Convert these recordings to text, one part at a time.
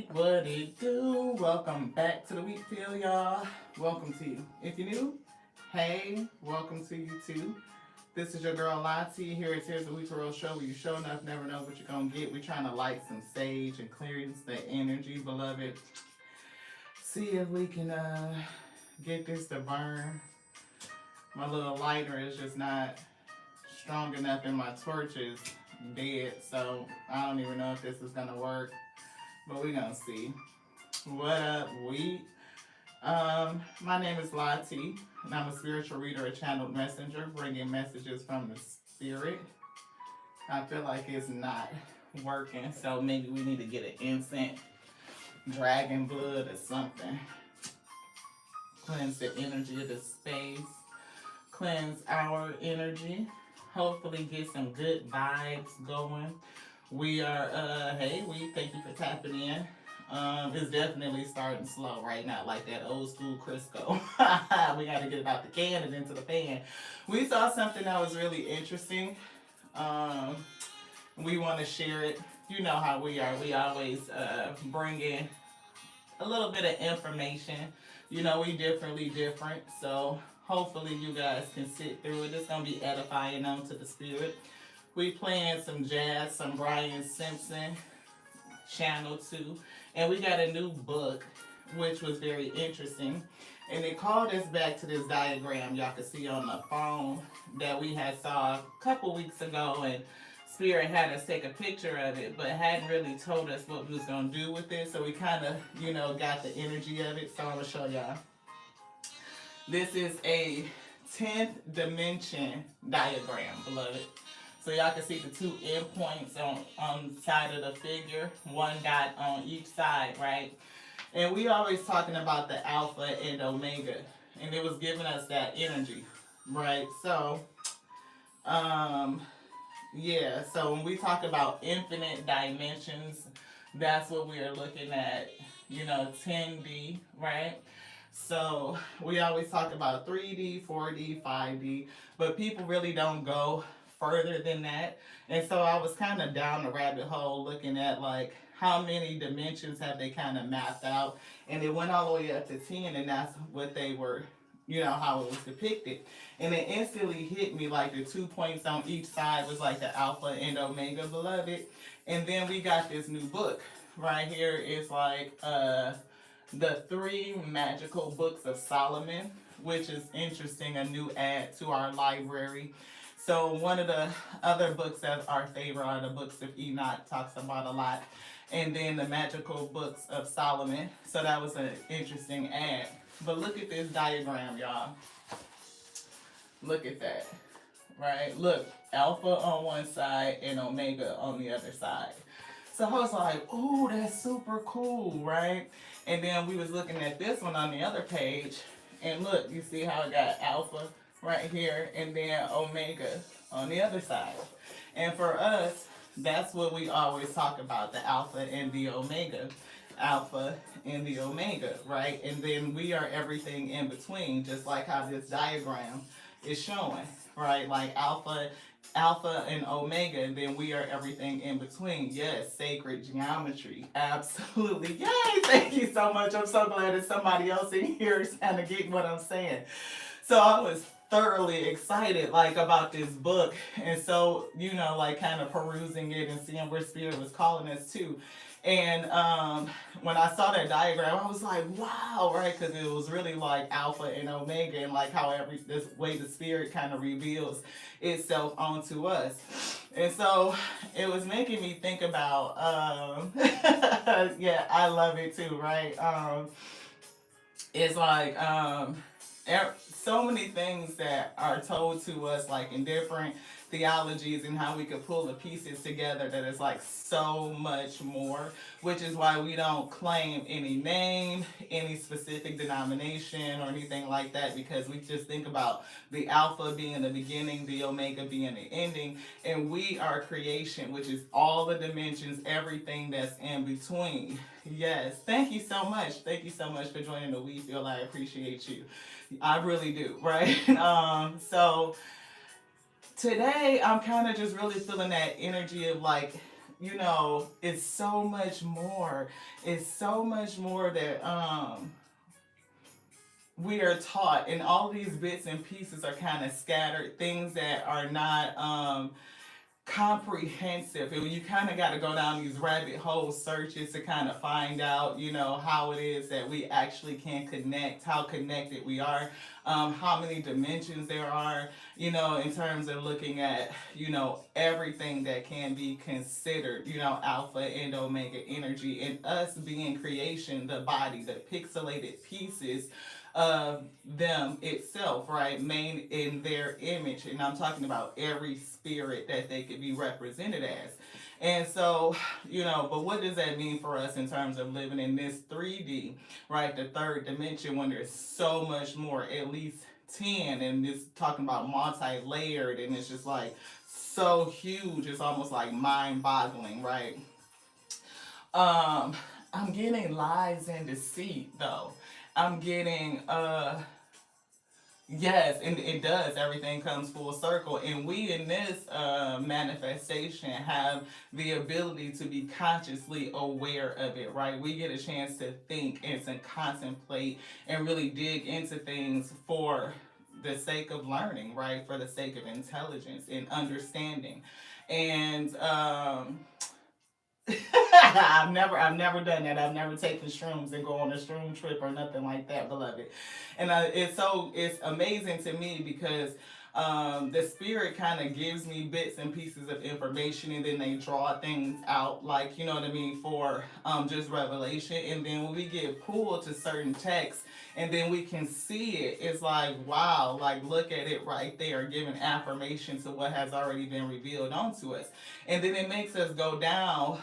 What it do? Welcome back to the Wheat Field, y'all. Welcome to you. If you're new, hey, welcome to you too. This is your girl Lati. Here's the Week Roll Show where you show enough, never know what you're gonna get. We're trying to light some sage and clearance the energy, beloved. See if we can get this to burn. My little lighter is just not strong enough and my torch is dead, so I don't even know if this is gonna work. But we're gonna see. What up, Wheat? My name is Lati, and I'm a spiritual reader, a channeled messenger, bringing messages from the spirit. I feel like it's not working, so maybe we need to get an incense, dragon blood, or something. Cleanse the energy of the space, cleanse our energy, hopefully get some good vibes going. We are, hey, we thank you for tapping in. It's definitely starting slow right now, like that old school Crisco. We got to get it out the can and into the pan. We saw something that was really interesting. We want to share it. You know how we are. We always bring in a little bit of information. You know, we different. So hopefully you guys can sit through it. It's going to be edifying onto the spirit. We playing some jazz, some Brian Simpson, Channel 2. And we got a new book, which was very interesting. And it called us back to this diagram y'all can see on the phone that we had saw a couple weeks ago. And Spirit had us take a picture of it, but hadn't really told us what we was going to do with it. So we kind of, got the energy of it. So I'm going to show y'all. This is a 10th dimension diagram, beloved. So y'all can see the two endpoints on the side of the figure, one dot on each side, right? And we always talking about the alpha and omega, and it was giving us that energy, right? So, yeah, so when we talk about infinite dimensions, that's what we are looking at, 10D, right? So we always talk about 3D, 4D, 5D, but people really don't go further than that. And so I was kind of down the rabbit hole looking at like how many dimensions have they kind of mapped out. And it went all the way up to 10, and that's what they were, how it was depicted. And it instantly hit me like the 2 points on each side was like the alpha and omega, beloved. And then we got this new book right here. It's like the 3 magical books of Solomon, which is interesting, a new add to our library. So one of the other books that our favorite are the books of Enoch, talks about a lot. And then the magical books of Solomon. So that was an interesting add. But look at this diagram, y'all. Look at that, right? Look, alpha on one side and omega on the other side. So I was like, ooh, that's super cool, right? And then we was looking at this one on the other page. And look, you see how it got alpha right here, and then omega on the other side. And for us, that's what we always talk about, the alpha and the omega. Alpha and the omega, right? And then we are everything in between, just like how this diagram is showing, right? Like alpha and omega, and then we are everything in between. Yes, sacred geometry. Absolutely. Yay! Thank you so much. I'm so glad that somebody else in here is kind of getting what I'm saying. So I was thoroughly excited like about this book, and so like kind of perusing it and seeing where spirit was calling us to. And when I saw that diagram, I was like, wow, right? Because it was really like alpha and omega, and like how this way the spirit kind of reveals itself onto us. And so it was making me think about yeah, I love it too, right? It's like so many things that are told to us like in different theologies and how we could pull the pieces together that is like so much more, which is why we don't claim any name, any specific denomination or anything like that, because we just think about the alpha being the beginning, the omega being the ending, and we are creation, which is all the dimensions, everything that's in between. Yes, thank you so much. Thank you so much for joining the We Feel. I appreciate you. I really do, right? So today I'm kind of just really feeling that energy of like it's so much more. It's so much more that we are taught, and all these bits and pieces are kind of scattered, things that are not comprehensive, and you kind of got to go down these rabbit hole searches to kind of find out, how it is that we actually can connect, how connected we are, how many dimensions there are, in terms of looking at, everything that can be considered, alpha and omega energy, and us being creation, the body, the pixelated pieces of them itself, right? Made in their image. And I'm talking about every spirit that they could be represented as. And so, but what does that mean for us in terms of living in this 3D, right? The third dimension, when there's so much more, at least 10, and it's talking about multi layered, and it's just like so huge, it's almost like mind boggling, right? Um, I'm getting lies and deceit though. I'm getting yes, and it does. Everything comes full circle, and we in this manifestation have the ability to be consciously aware of it. Right, we get a chance to think and to contemplate and really dig into things for the sake of learning, right? For the sake of intelligence and understanding, and I've never done that. I've never taken shrooms and go on a shroom trip or nothing like that, beloved. And it's amazing to me because the spirit kind of gives me bits and pieces of information, and then they draw things out, like, you know what I mean, for just revelation. And then when we get pulled to certain texts, and then we can see it, it's like, wow, like, look at it right there, giving affirmation to what has already been revealed onto us. And then it makes us go down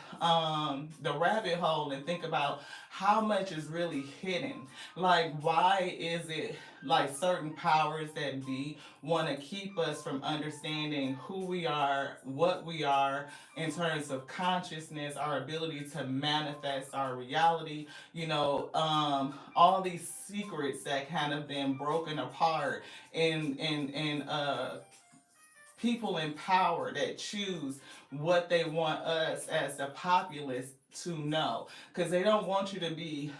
the rabbit hole and think about how much is really hidden. Like, why is it like certain powers that be want to keep us from understanding who we are, what we are in terms of consciousness, our ability to manifest our reality, all these secrets that kind of been broken apart in people in power that choose what they want us as the populace to know, because they don't want you to be,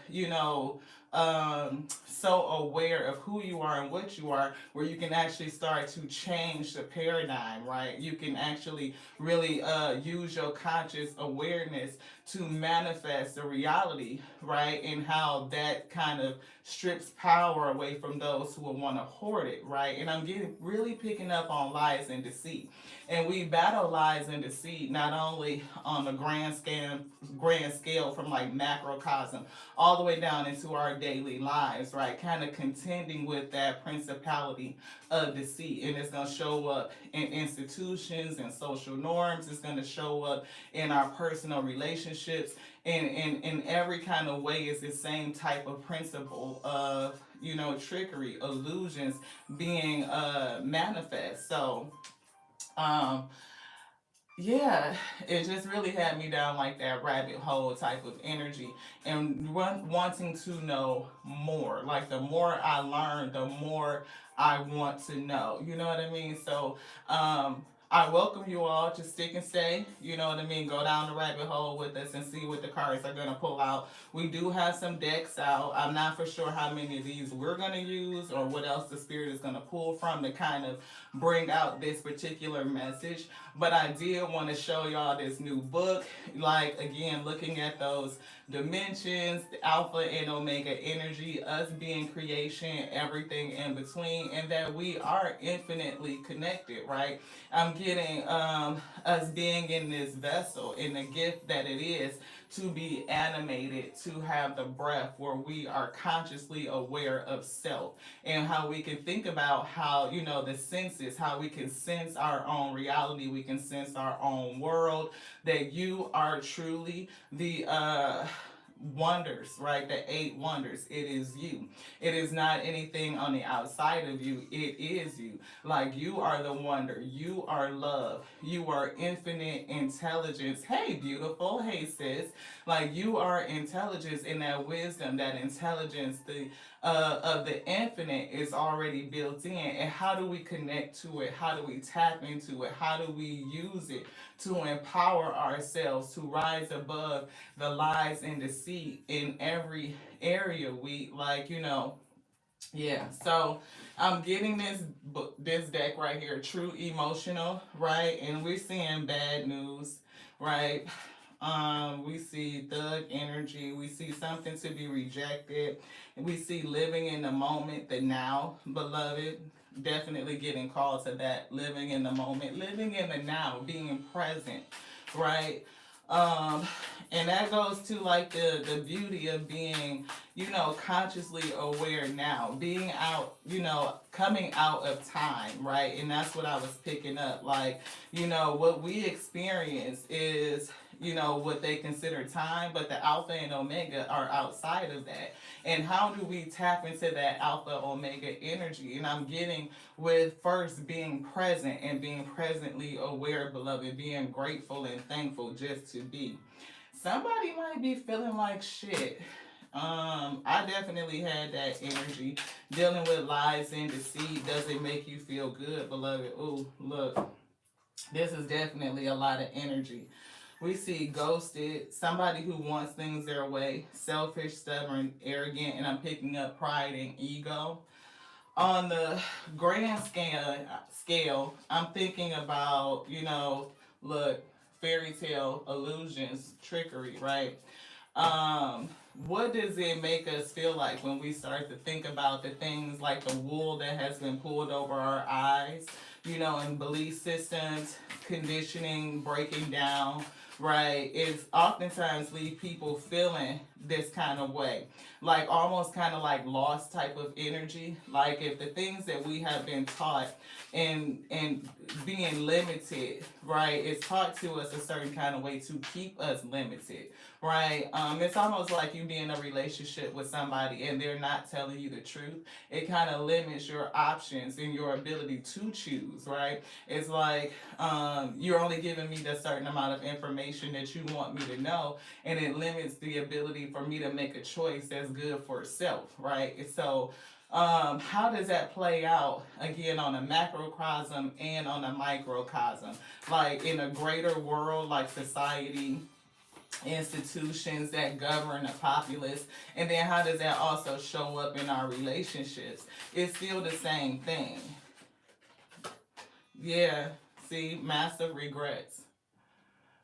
so aware of who you are and what you are, where you can actually start to change the paradigm, right? You can actually really use your conscious awareness to manifest the reality, right? And how that kind of strips power away from those who will want to hoard it, right? And I'm getting really picking up on lies and deceit. And we battle lies and deceit not only on the grand scale from like macrocosm all the way down into our daily lives, right? Kind of contending with that principality of deceit. And it's going to show up in institutions and social norms. It's going to show up in our personal relationships. And in every kind of way, it's the same type of principle of, trickery, illusions being manifest. So, um, yeah, it just really had me down like that rabbit hole type of energy, and wanting to know more. Like, the more I learn, the more I want to know. You know what I mean? So, I welcome you all to stick and stay. You know what I mean? Go down the rabbit hole with us and see what the cards are going to pull out. We do have some decks out. I'm not for sure how many of these we're going to use or what else the spirit is going to pull from to kind of bring out this particular message. But I did want to show y'all this new book. Like, again, looking at those dimensions, the alpha and omega energy, us being creation, everything in between, and that we are infinitely connected, right? I'm getting us being in this vessel, in the gift that it is to be animated, to have the breath where we are consciously aware of self, and how we can think about how, the senses, how we can sense our own reality, we can sense our own world, that you are truly the wonders, right? The eight wonders. It is you. It is not anything on the outside of you. It is you. Like, you are the wonder. You are love. You are infinite intelligence. Hey, beautiful. Hey, sis. Like, you are intelligence, and that wisdom, that intelligence, the of the infinite is already built in. And how do we connect to it? How do we tap into it? How do we use it to empower ourselves, to rise above the lies and deceit in every area we like, yeah. So I'm getting this deck right here, true emotional, right? And we're seeing bad news, right? We see thug energy. We see something to be rejected. We see living in the moment, the now, beloved. Definitely getting called to that. Living in the moment, living in the now, being present, right? Um, and that goes to like the beauty of being, consciously aware now, being out, coming out of time, right? And that's what I was picking up. Like, what we experience is, what they consider time, but the alpha and omega are outside of that. And how do we tap into that alpha omega energy? And I'm getting with first being present and being presently aware, beloved, being grateful and thankful just to be. Somebody might be feeling like shit. I definitely had that energy. Dealing with lies and deceit doesn't make you feel good, beloved. Ooh, look, this is definitely a lot of energy. We see ghosted, somebody who wants things their way, selfish, stubborn, arrogant, and I'm picking up pride and ego. On the grand scale, I'm thinking about, look, fairy tale illusions, trickery, right? Um, what does it make us feel like when we start to think about the things like the wool that has been pulled over our eyes, and belief systems, conditioning, breaking down, right? It's oftentimes leave people feeling this kind of way, like almost kind of like lost type of energy. Like if the things that we have been taught and being limited, right, it's taught to us a certain kind of way to keep us limited, right? It's almost like you be in a relationship with somebody and they're not telling you the truth. It kind of limits your options and your ability to choose, right? It's like you're only giving me the certain amount of information that you want me to know, and it limits the ability for me to make a choice that's good for self, right? So how does that play out again on a macrocosm and on a microcosm, like in a greater world, like society, institutions that govern the populace, and then how does that also show up in our relationships? It's still the same thing. Yeah, see, massive regrets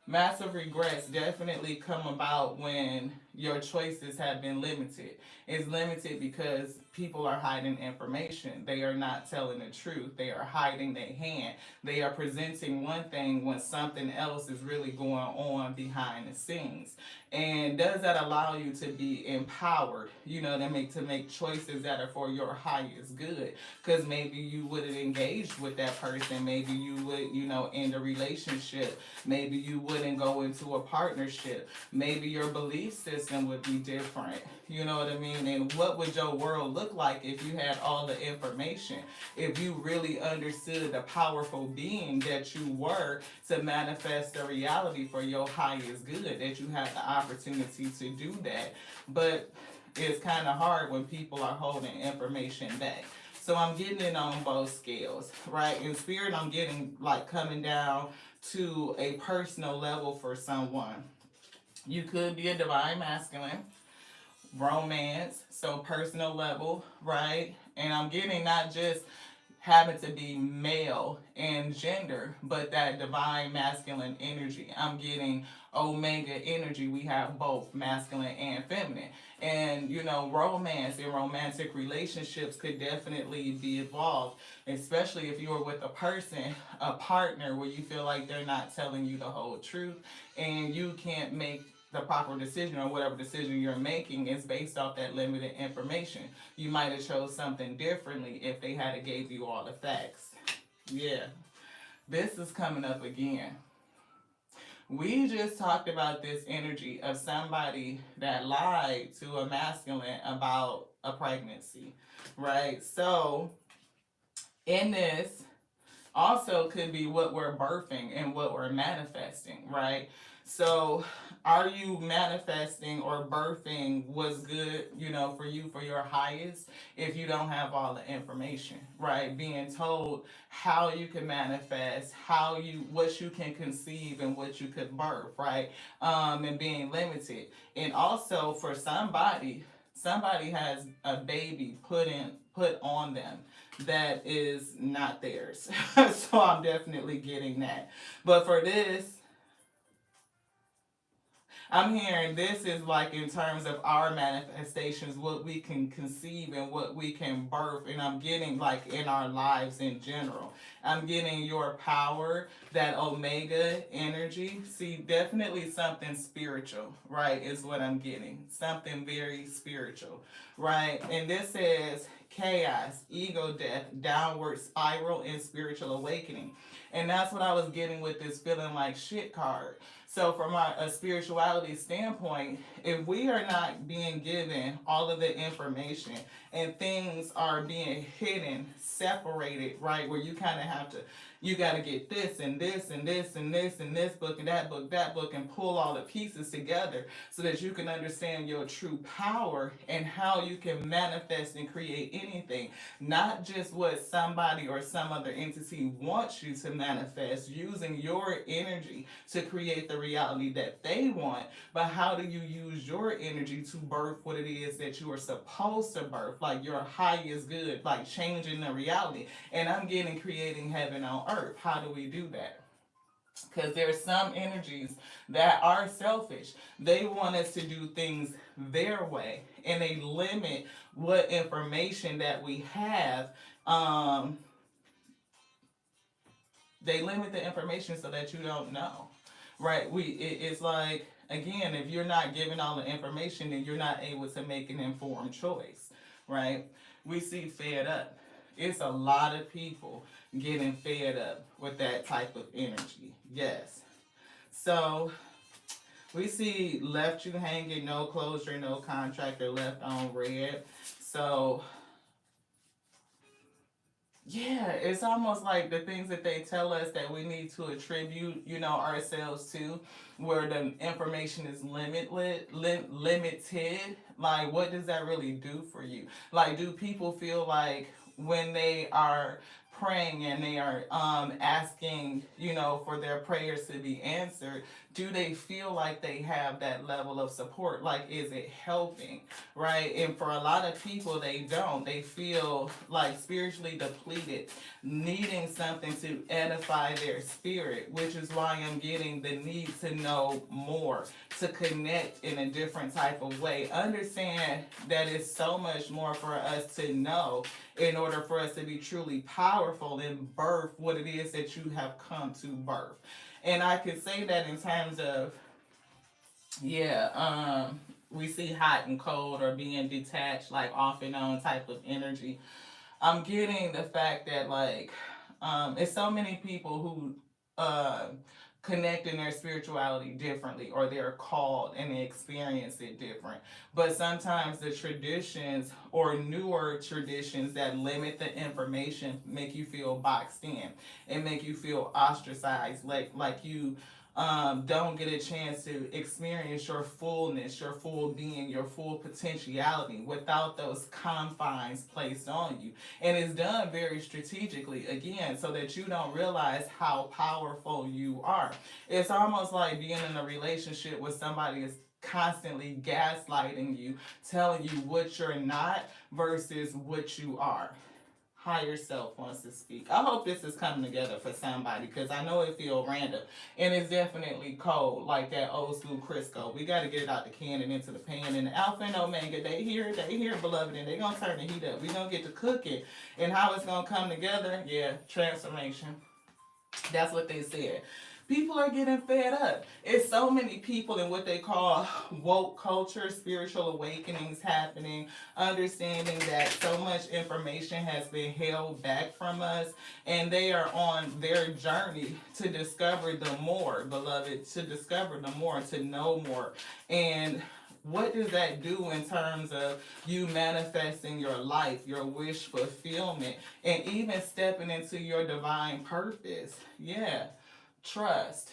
definitely come about when your choices have been limited. It's limited because people are hiding information. They are not telling the truth. They are hiding their hand. They are presenting one thing when something else is really going on behind the scenes. And does that allow you to be empowered, to make choices that are for your highest good? Because maybe you wouldn't engage with that person. Maybe you would, end a relationship. Maybe you wouldn't go into a partnership. Maybe your belief system would be different. You know what I mean? And what would your world look like if you had all the information? If you really understood the powerful being that you were to manifest the reality for your highest good, that you have the opportunity to do that. But it's kind of hard when people are holding information back. So I'm getting it on both scales, right? In spirit, I'm getting like coming down to a personal level for someone. You could be a divine masculine, romance, so personal level, right? And I'm getting not just having to be male in gender, but that divine masculine energy. I'm getting omega energy. We have both masculine and feminine. And romance and romantic relationships could definitely be evolved, especially if you're with a person, a partner, where you feel like they're not telling you the whole truth and you can't make the proper decision, or whatever decision you're making is based off that limited information. You might have chose something differently if they had gave you all the facts. Yeah, this is coming up again. We just talked about this energy of somebody that lied to a masculine about a pregnancy, right? So in this also could be what we're birthing and what we're manifesting, right? So, are you manifesting or birthing what's good, for you, for your highest, if you don't have all the information, right? Being told how you can manifest, what you can conceive and what you could birth, right? And being limited. And also for somebody has a baby put on them that is not theirs. So I'm definitely getting that. But for this, I'm hearing this is like in terms of our manifestations, what we can conceive and what we can birth. And I'm getting like in our lives in general. I'm getting your power, that omega energy. See, definitely something spiritual, right? Is what I'm getting. Something very spiritual, right? And this says chaos, ego death, downward spiral, and spiritual awakening. And that's what I was getting with this feeling like shit card. So, from a spirituality standpoint, if we are not being given all of the information and things are being hidden, separated, right, where you kind of have to, you got to get this and this and this and this and this book and that book, and pull all the pieces together so that you can understand your true power and how you can manifest and create anything, not just what somebody or some other entity wants you to manifest, using your energy to create the reality that they want, but how do you use your energy to birth what it is that you are supposed to birth, like your highest good, like changing the reality. And I'm getting creating heaven on earth. How do we do that? Because there's some energies that are selfish. They want us to do things their way, and they limit what information that we have. Um, they limit the information so that you don't know, right? It's like, again, if you're not given all the information, then you're not able to make an informed choice, right? We see fed up. It's a lot of people getting fed up with that type of energy. Yes. So we see left you hanging, no closure, no contract, or left on red. So yeah, it's almost like the things that they tell us that we need to attribute, ourselves to, where the information is limited. Like, what does that really do for you? Like, do people feel like when they are praying and they are asking, for their prayers to be answered, do they feel like they have that level of support? Like, is it helping? Right? And for a lot of people, they don't. They feel like spiritually depleted, needing something to edify their spirit, which is why I'm getting the need to know more, to connect in a different type of way. Understand that it's so much more for us to know in order for us to be truly powerful and birth what it is that you have come to birth. And I could say that in terms of, yeah, we see hot and cold or being detached, like off and on type of energy. I'm getting the fact that like it's so many people who connect in their spirituality differently, or they're called and they experience it different. But sometimes the traditions or newer traditions that limit the information make you feel boxed in and make you feel ostracized, like you don't get a chance to experience your fullness, your full being, your full potentiality without those confines placed on you. And it's done very strategically, again, so that you don't realize how powerful you are. It's almost like being in a relationship with somebody is constantly gaslighting you, telling you what you're not versus what you are. Higher self wants to speak. I hope this is coming together for somebody, because I know it feels random and it's definitely cold, like that old school Crisco. We got to get it out the can and into the pan. And the Alpha and Omega, they here, beloved, and they gonna turn the heat up. We gonna get to cook it, and how it's gonna come together. Yeah, transformation. That's what they said. People are getting fed up. It's so many people in what they call woke culture, spiritual awakenings happening, understanding that so much information has been held back from us, and they are on their journey to discover the more, beloved, to discover the more, to know more. And what does that do in terms of you manifesting your life, your wish fulfillment, and even stepping into your divine purpose? Yeah. Trust.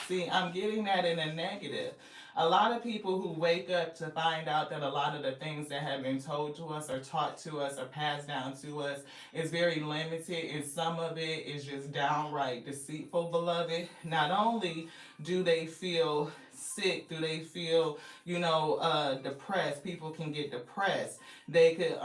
See, I'm getting that in a negative. A lot of people who wake up to find out that a lot of the things that have been told to us or taught to us or passed down to us is very limited, and some of it is just downright deceitful, beloved. Not only do they feel sick, do they feel, depressed. People can get depressed. They could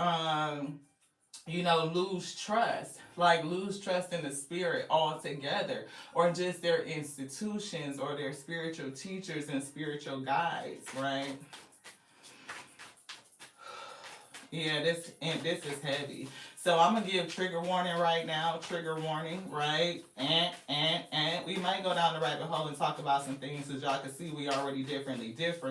lose trust, like lose trust in the spirit altogether, or just their institutions or their spiritual teachers and spiritual guides, right? Yeah, this is heavy. So I'm gonna give trigger warning right now. Trigger warning, right? And we might go down the rabbit hole and talk about some things, as y'all can see we already different.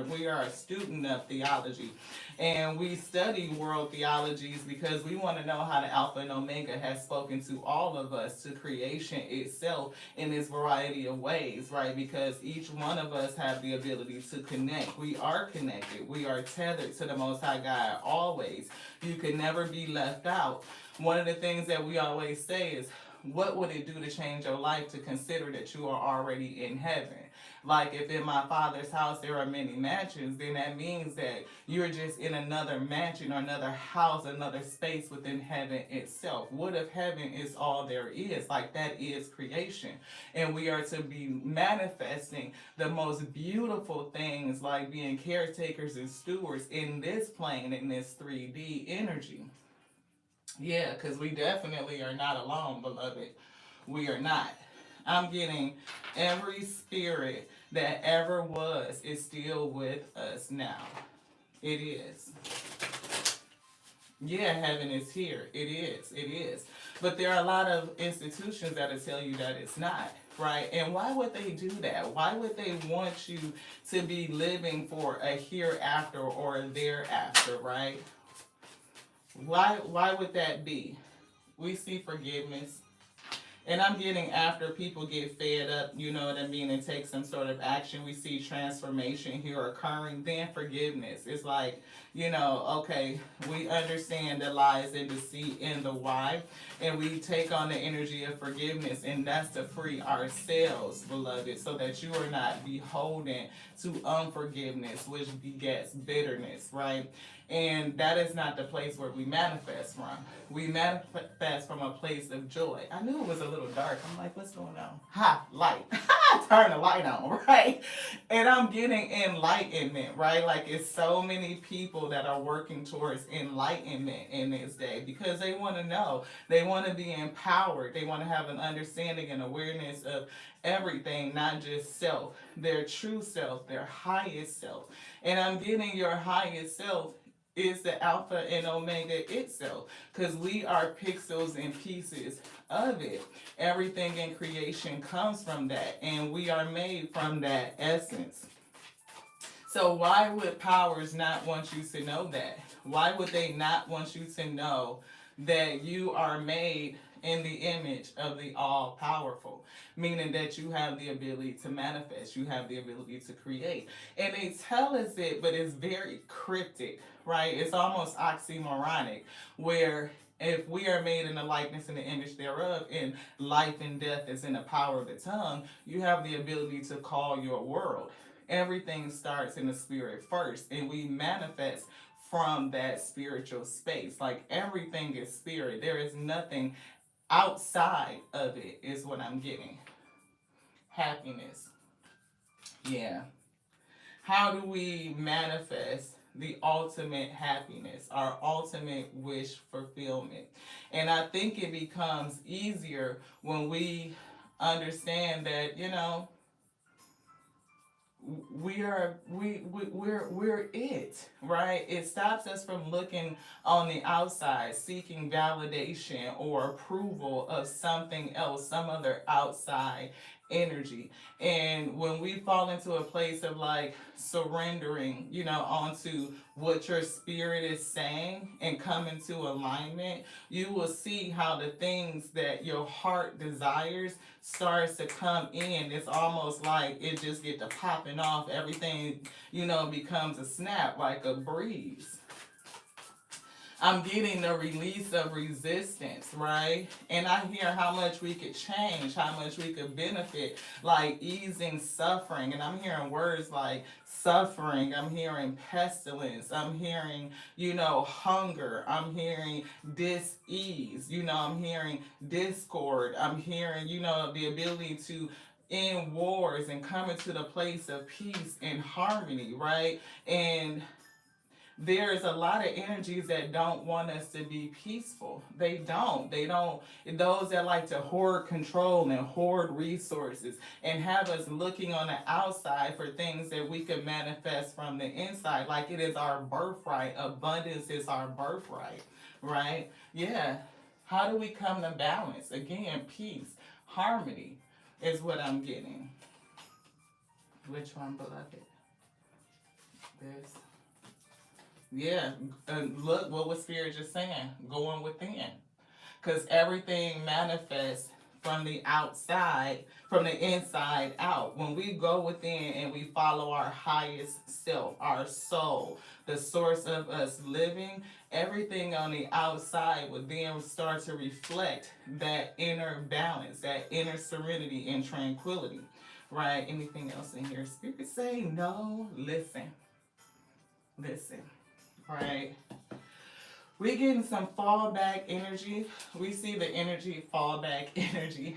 We are a student of theology, and we study world theologies because we want to know how the Alpha and Omega has spoken to all of us, to creation itself in this variety of ways, right? Because each one of us have the ability to connect. We are connected. We are tethered to the Most High God always. You can never be left out. One of the things that we always say is, what would it do to change your life to consider that you are already in heaven? Like, if in my Father's house there are many mansions, then that means that you're just in another mansion or another house, another space within heaven itself. What if heaven is all there is? Like, that is creation. And we are to be manifesting the most beautiful things, like being caretakers and stewards in this plane, in this 3D energy. Yeah, because we definitely are not alone, beloved. We are not. I'm getting every spirit that ever was is still with us now. It is. Yeah, heaven is here. It is. It is. But there are a lot of institutions that'll tell you that it's not, right? And why would they do that? Why would they want you to be living for a hereafter or a thereafter, right? Why would that be? We see forgiveness. And I'm getting, after people get fed up, you know what I mean, and take some sort of action, we see transformation here occurring. Then forgiveness. It's like, okay, we understand the lies and deceit and the why, and we take on the energy of forgiveness, and that's to free ourselves, beloved, so that you are not beholden to unforgiveness, which begets bitterness, right? And that is not the place where we manifest from. We manifest from a place of joy. I knew it was a little dark. I'm like, what's going on? Ha, light. Turn the light on, right? And I'm getting enlightenment, right? Like, it's so many people that are working towards enlightenment in this day because they want to know. They want to be empowered. They want to have an understanding and awareness of everything, not just self, their true self, their highest self. And I'm getting your highest self is the Alpha and Omega itself, because we are pixels and pieces of it. Everything in creation comes from that, and we are made from that essence. So why would powers not want you to know that? Why would they not want you to know that you are made in the image of the all-powerful? Meaning that you have the ability to manifest, you have the ability to create. And they tell us it, but it's very cryptic, right? It's almost oxymoronic, where if we are made in the likeness and the image thereof, and life and death is in the power of the tongue, you have the ability to call your world. Everything starts in the spirit first, and we manifest from that spiritual space. Like, everything is spirit. There is nothing outside of it, is what I'm getting. Happiness. Yeah. How do we manifest the ultimate happiness, our ultimate wish fulfillment? And I think it becomes easier when we understand that, we're it, right? It stops us from looking on the outside, seeking validation or approval of something else, some other outside energy. And when we fall into a place of like surrendering, onto what your spirit is saying and come into alignment, you will see how the things that your heart desires starts to come in. It's almost like it just get to popping off. Everything, becomes a snap, like a breeze. I'm getting the release of resistance, right? And I hear how much we could change, how much we could benefit, like easing suffering. And I'm hearing words like suffering, I'm hearing pestilence, I'm hearing, hunger, I'm hearing dis-ease, I'm hearing discord, I'm hearing, the ability to end wars and come into the place of peace and harmony, right? And there's a lot of energies that don't want us to be peaceful. They don't. They don't. Those that like to hoard control and hoard resources and have us looking on the outside for things that we can manifest from the inside. Like it is our birthright. Abundance is our birthright, right? Yeah. How do we come to balance? Again, peace, harmony is what I'm getting. Which one, beloved? This. Yeah, look what was Spirit just saying. Going within. Because everything manifests from the outside, from the inside out. When we go within and we follow our highest self, our soul, the source of us living, everything on the outside would then start to reflect that inner balance, that inner serenity and tranquility. Right? Anything else in here? Spirit say no. Listen. Listen. Right? We getting some fallback energy. We see the energy, fallback energy.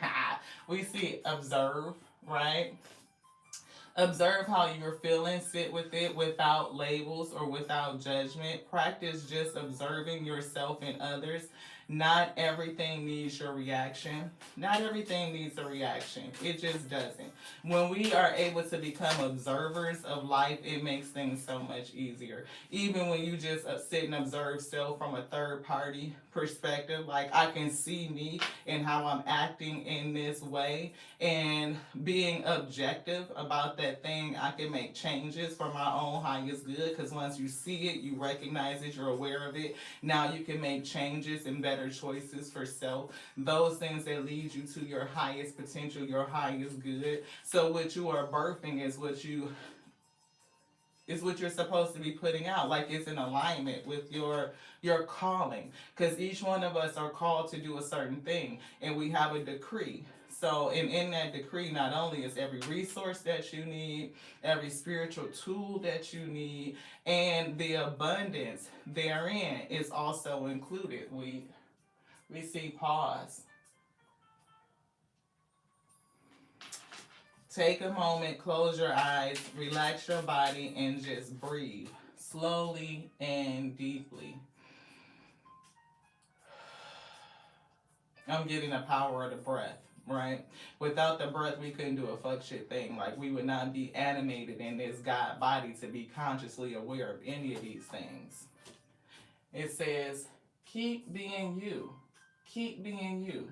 We see observe, right? Observe how you're feeling. Sit with it without labels or without judgment. Practice just observing yourself and others. Not everything needs your reaction. Not everything needs a reaction. It just doesn't. When we are able to become observers of life, it makes things so much easier. Even when you just sit and observe self from a third party perspective, like I can see me and how I'm acting in this way, and being objective about that thing, I can make changes for my own highest good. Because once you see it, you recognize it, you're aware of it. Now you can make changes and better choices for self. Those things that lead you to your highest potential, your highest good. So what you are birthing is what you're supposed to be putting out. Like it's in alignment with your calling. Because each one of us are called to do a certain thing, and we have a decree. So in that decree, not only is every resource that you need, every spiritual tool that you need, and the abundance therein is also included. We see pause. Take a moment, close your eyes, relax your body, and just breathe slowly and deeply. I'm getting the power of the breath, right? Without the breath, we couldn't do a fuck shit thing. Like, we would not be animated in this God body to be consciously aware of any of these things. It says, keep being you. Keep being you.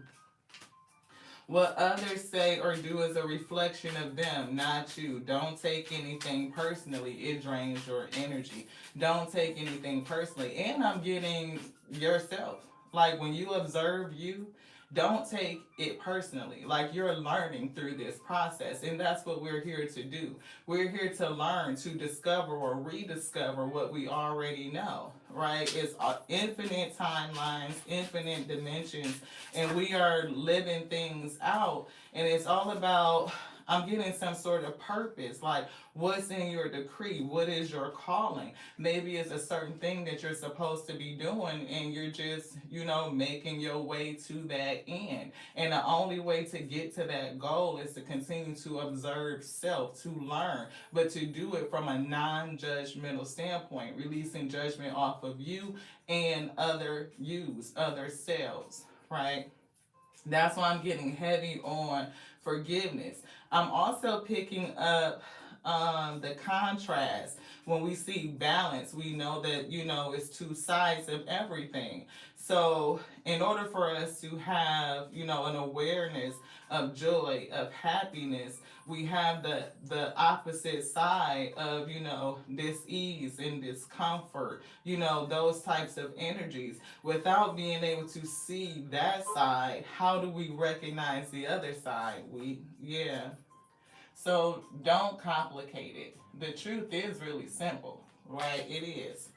What others say or do is a reflection of them, not you. Don't take anything personally. It drains your energy. Don't take anything personally. And I'm getting yourself. Like when you observe you, don't take it personally. Like you're learning through this process. And that's what we're here to do. We're here to learn, to discover or rediscover what we already know, right? It's infinite timelines, infinite dimensions, and we are living things out. And it's all about, I'm getting some sort of purpose. Like, what's in your decree? What is your calling? Maybe it's a certain thing that you're supposed to be doing, and you're just, making your way to that end. And the only way to get to that goal is to continue to observe self, to learn, but to do it from a non-judgmental standpoint, releasing judgment off of you and other yous, other selves, right? That's why I'm getting heavy on forgiveness. I'm also picking up the contrast. When we see balance, we know that, it's two sides of everything. So in order for us to have, an awareness of joy, of happiness, we have the opposite side of, dis-ease and discomfort, those types of energies. Without being able to see that side, how do we recognize the other side? So don't complicate it. The truth is really simple, right? It is.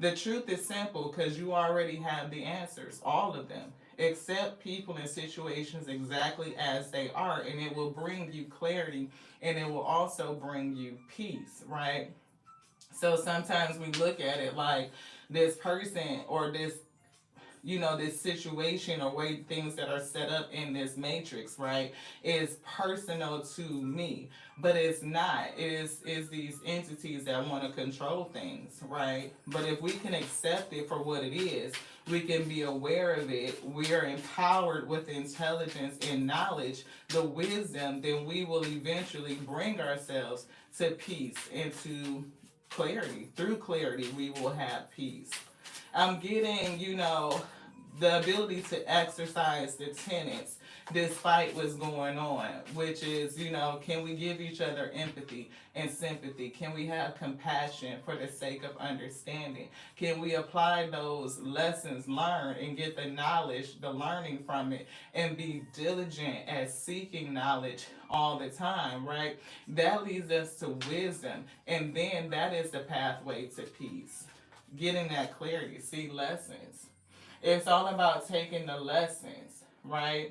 The truth is simple because you already have the answers, all of them. Accept people and situations exactly as they are, and it will bring you clarity and it will also bring you peace, right? So sometimes we look at it like this person or this, this situation or way things that are set up in this matrix, right, is personal to me. But it's not. It is these entities that want to control things, right? But if we can accept it for what it is, we can be aware of it. We are empowered with intelligence and knowledge, the wisdom, then we will eventually bring ourselves to peace and to clarity. Through clarity, we will have peace. I'm getting, the ability to exercise the tenets despite what's going on, which is, can we give each other empathy and sympathy? Can we have compassion for the sake of understanding? Can we apply those lessons learned and get the knowledge, the learning from it, and be diligent at seeking knowledge all the time, right? That leads us to wisdom, and then that is the pathway to peace. Getting that clarity, see lessons. It's all about taking the lessons, right?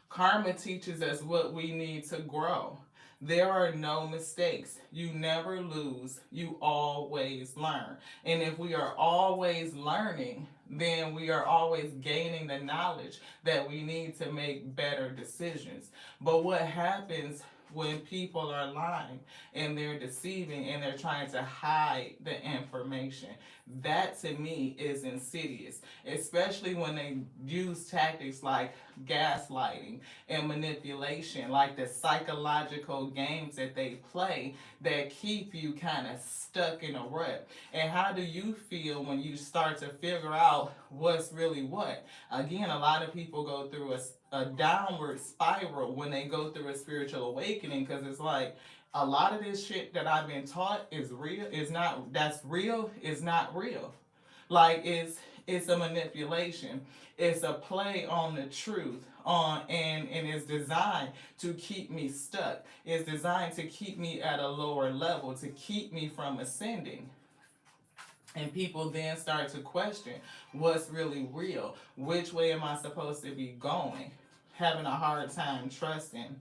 Karma teaches us what we need to grow. There are no mistakes. You never lose. You always learn. And if we are always learning, then we are always gaining the knowledge that we need to make better decisions. But what happens when people are lying and they're deceiving and they're trying to hide the information? That to me is insidious, especially when they use tactics like gaslighting and manipulation, like the psychological games that they play that keep you kind of stuck in a rut. And how do you feel when you start to figure out what's really what? Again, a lot of people go through a downward spiral when they go through a spiritual awakening because it's like, a lot of this shit that I've been taught is real, is not, that's real, is not real. Like it's a manipulation. It's a play on the truth on and it's designed to keep me stuck. It's designed to keep me at a lower level, to keep me from ascending. And people then start to question what's really real. Which way am I supposed to be going? Having a hard time trusting.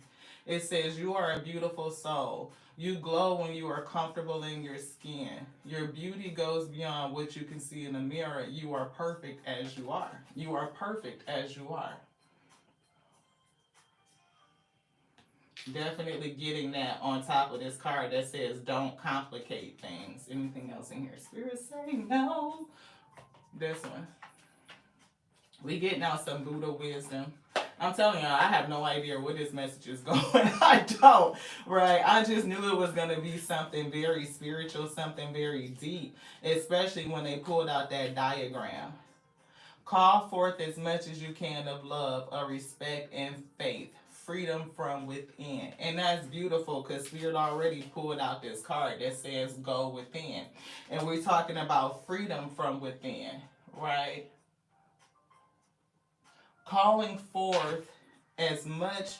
It says, you are a beautiful soul. You glow when you are comfortable in your skin. Your beauty goes beyond what you can see in the mirror. You are perfect as you are. You are perfect as you are. Definitely getting that on top of this card that says, don't complicate things. Anything else in here? Spirit saying no. This one. We get now some Buddha wisdom. I'm telling y'all, I have no idea where this message is going. I don't, right? I just knew it was going to be something very spiritual, something very deep, especially when they pulled out that diagram. Call forth as much as you can of love, of respect, and faith. Freedom from within. And that's beautiful because Spirit already pulled out this card that says go within. And we're talking about freedom from within, right? Calling forth as much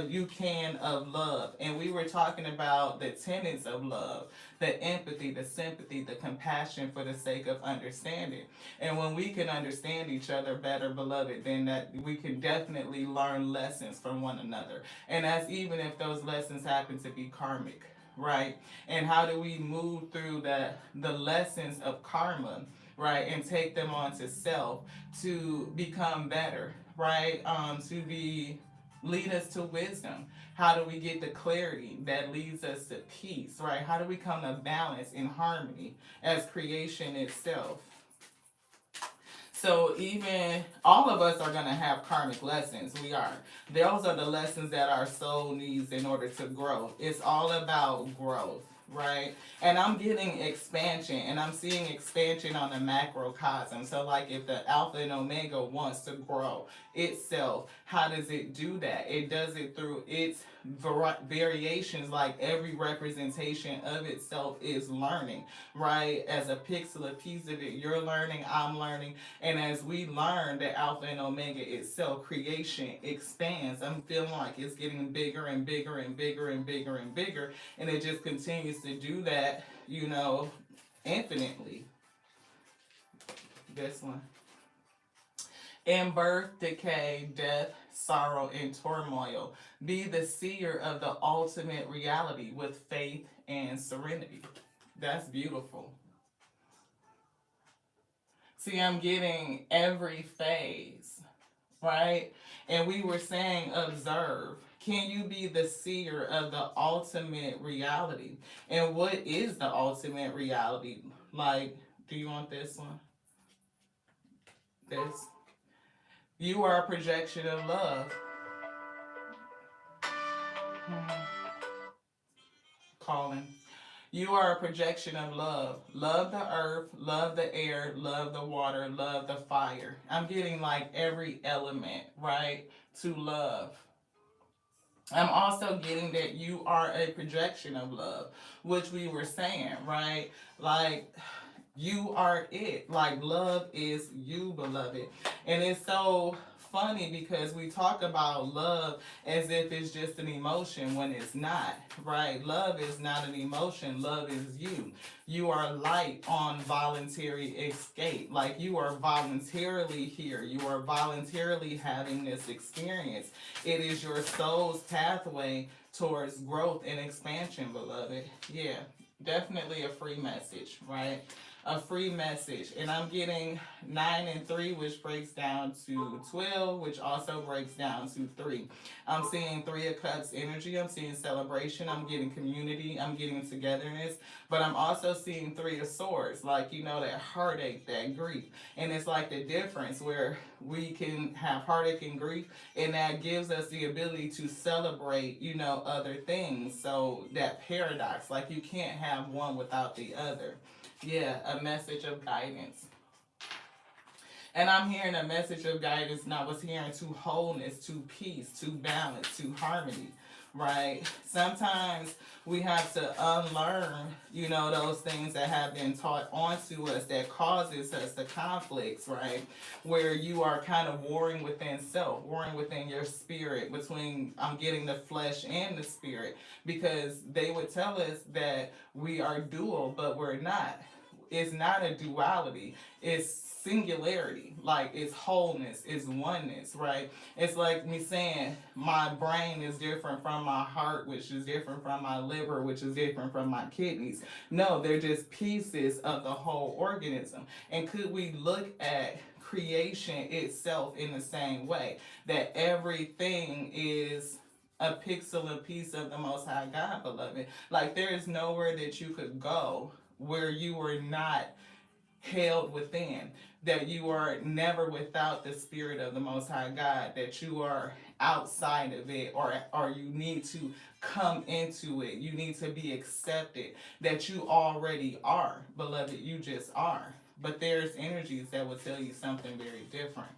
you can of love. And we were talking about the tenets of love, the empathy, the sympathy, the compassion for the sake of understanding. And when we can understand each other better, beloved, then that we can definitely learn lessons from one another. And that's even if those lessons happen to be karmic, right? And how do we move through the lessons of karma, right, and take them onto self to become better, right? Lead us to wisdom. How do we get the clarity that leads us to peace, right? How do we come to balance in harmony as creation itself? So even all of us are going to have karmic lessons. We are. Those are the lessons that our soul needs in order to grow. It's all about growth, right? And I'm getting expansion, and I'm seeing expansion on the macrocosm. So like if the Alpha and Omega wants to grow itself, how does it do that? It does it through its variations, like every representation of itself is learning, right? As a pixel, a piece of it, you're learning, I'm learning, and as we learn the Alpha and Omega itself, creation expands. I'm feeling like it's getting bigger and bigger and bigger and bigger and bigger, and it just continues to do that, infinitely. This one. In birth, decay, death, sorrow, and turmoil, be the seer of the ultimate reality with faith and serenity. That's beautiful. See, I'm getting every phase, right? And we were saying, observe. Can you be the seer of the ultimate reality? And what is the ultimate reality? Like, do you want this one? This. You are a projection of love. Calling. You are a projection of love. Love the earth, love the air, love the water, love the fire. I'm getting like every element, right, to love. I'm also getting that you are a projection of love, which we were saying, right? Like, you are it. Like, love is you, beloved. And it's so funny because we talk about love as if it's just an emotion when it's not, right? Love is not an emotion. Love is you. You are light on voluntary escape. Like, you are voluntarily here. You are voluntarily having this experience. It is your soul's pathway towards growth and expansion, beloved. Yeah, definitely a free message, right? A free message. And I'm getting 9 and 3, which breaks down to 12, which also breaks down to 3. I'm seeing 3 of Cups energy. I'm seeing celebration. I'm getting community. I'm getting togetherness. But I'm also seeing 3 of Swords, like, you know, that heartache, that grief. And it's like the difference where we can have heartache and grief, and that gives us the ability to celebrate, you know, other things. So that paradox, like, you can't have one without the other. Yeah, a message of guidance. And I'm hearing a message of guidance, and I was hearing to wholeness, to peace, to balance, to harmony, right? Sometimes we have to unlearn, you know, those things that have been taught onto us that causes us the conflicts, right? Where you are kind of warring within self, warring within your spirit, between, I'm getting the flesh and the spirit, because they would tell us that we are dual, but we're not. It's not a duality. It's singularity. Like, it's wholeness. It's oneness, right? It's like me saying my brain is different from my heart, which is different from my liver, which is different from my kidneys. No, they're just pieces of the whole organism. And could we look at creation itself in the same way? That everything is a pixel, a piece of the Most High God, beloved. Like, there is nowhere that you could go where you were not held within, that you are never without the spirit of the Most High God, that you are outside of it, or you need to come into it, you need to be accepted, that you already are, beloved, you just are. But there's energies that will tell you something very different.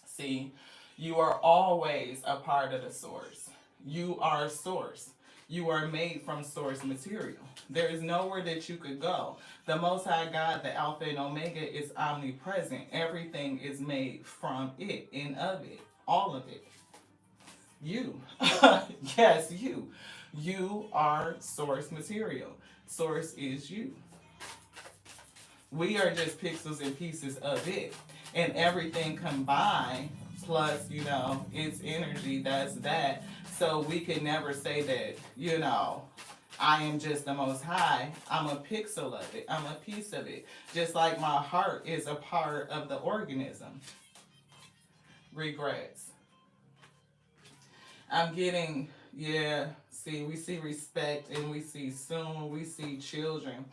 See, you are always a part of the source. You are a source. You are made from source material. There is nowhere that you could go. The Most High God, the Alpha and Omega, is omnipresent. Everything is made from it and of it. All of it. You. Yes, you. You are source material. Source is you. We are just pixels and pieces of it. And everything combined, plus, you know, its energy, that's that. So we could never say that, you know, I am just the Most High. I'm a pixel of it. I'm a piece of it. Just like my heart is a part of the organism. Regrets. I'm getting, yeah, see, we see respect, and we see soon, we see children.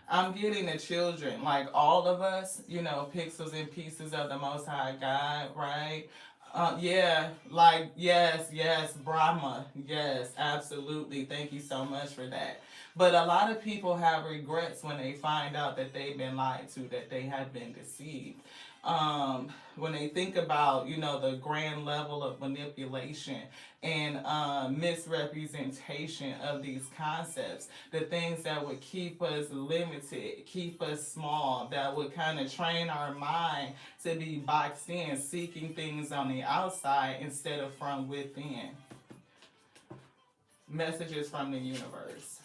I'm getting the children, like all of us, you know, pixels and pieces of the Most High God, right? Yeah, like, yes, Brahma, yes, absolutely. Thank you so much for that. But a lot of people have regrets when they find out that they've been lied to, that they have been deceived. When they think about, you know, the grand level of manipulation and misrepresentation of these concepts, the things that would keep us limited, keep us small, that would kind of train our mind to be boxed in, seeking things on the outside instead of from within. Messages from the universe.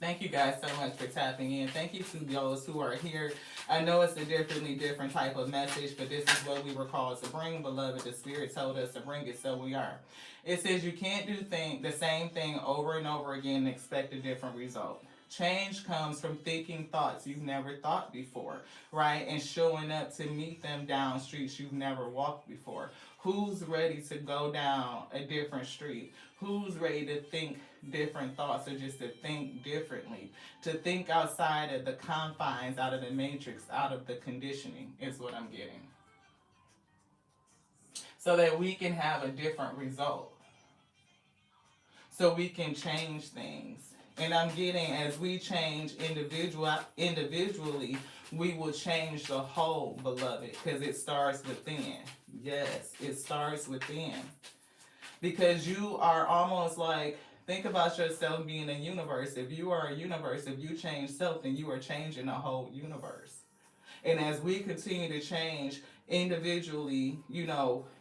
Thank you guys so much for tapping in. Thank you to those who are here. I know it's a different type of message, but this is what we were called to bring, beloved. The Spirit told us to bring it, so we are. It says you can't do the same thing over and over again and expect a different result. Change comes from thinking thoughts you've never thought before, right? And showing up to meet them down streets you've never walked before. Who's ready to go down a different street? Who's ready to think different thoughts, or just to think differently? To think outside of the confines, out of the matrix, out of the conditioning is what I'm getting. So that we can have a different result. So we can change things. And I'm getting, as we change individually, we will change the whole, beloved, because it starts within. Yes, it starts within. Because you are almost like, think about yourself being a universe. If you are a universe, if you change self, then you are changing the whole universe. And as we continue to change individually,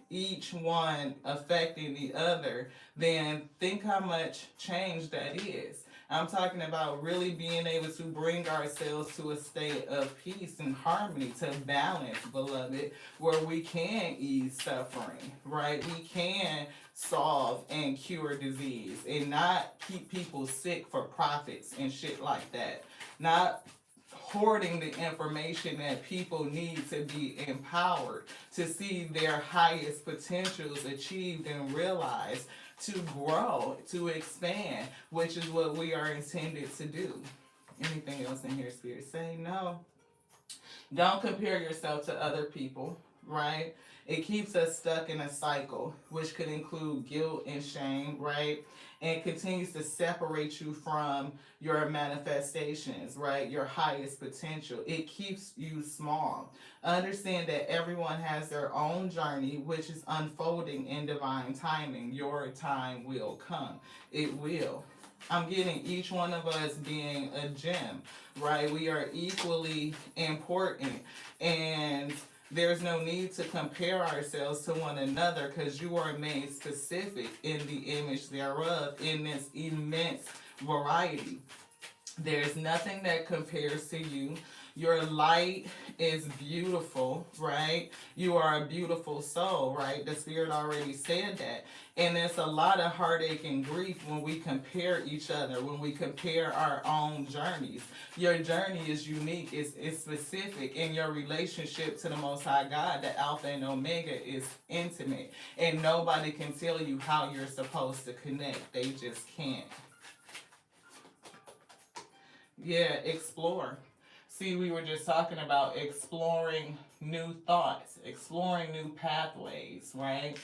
each one affecting the other, then think how much change that is. I'm talking about really being able to bring ourselves to a state of peace and harmony, to balance, beloved, where we can ease suffering, right? We can solve and cure disease and not keep people sick for profits and shit like that. Not hoarding the information that people need to be empowered, to see their highest potentials achieved and realized, to grow, to expand, which is what we are intended to do. Anything else in here, Spirit? Say no. Don't compare yourself to other people, right? It keeps us stuck in a cycle, which could include guilt and shame, right? And continues to separate you from your manifestations, right? Your highest potential. It keeps you small. Understand that everyone has their own journey, which is unfolding in divine timing. Your time will come. It will. I'm getting each one of us being a gem, right? We are equally important, and there's no need to compare ourselves to one another, because you are made specific in the image thereof, in this immense variety. There's nothing that compares to you. Your light is beautiful, right? You are a beautiful soul, right? The Spirit already said that. And there's a lot of heartache and grief when we compare each other, when we compare our own journeys. Your journey is unique, it's specific, and your relationship to the Most High God, the Alpha and Omega, is intimate. And nobody can tell you how you're supposed to connect. They just can't. Yeah, explore. See, we were just talking about exploring new thoughts, exploring new pathways, right?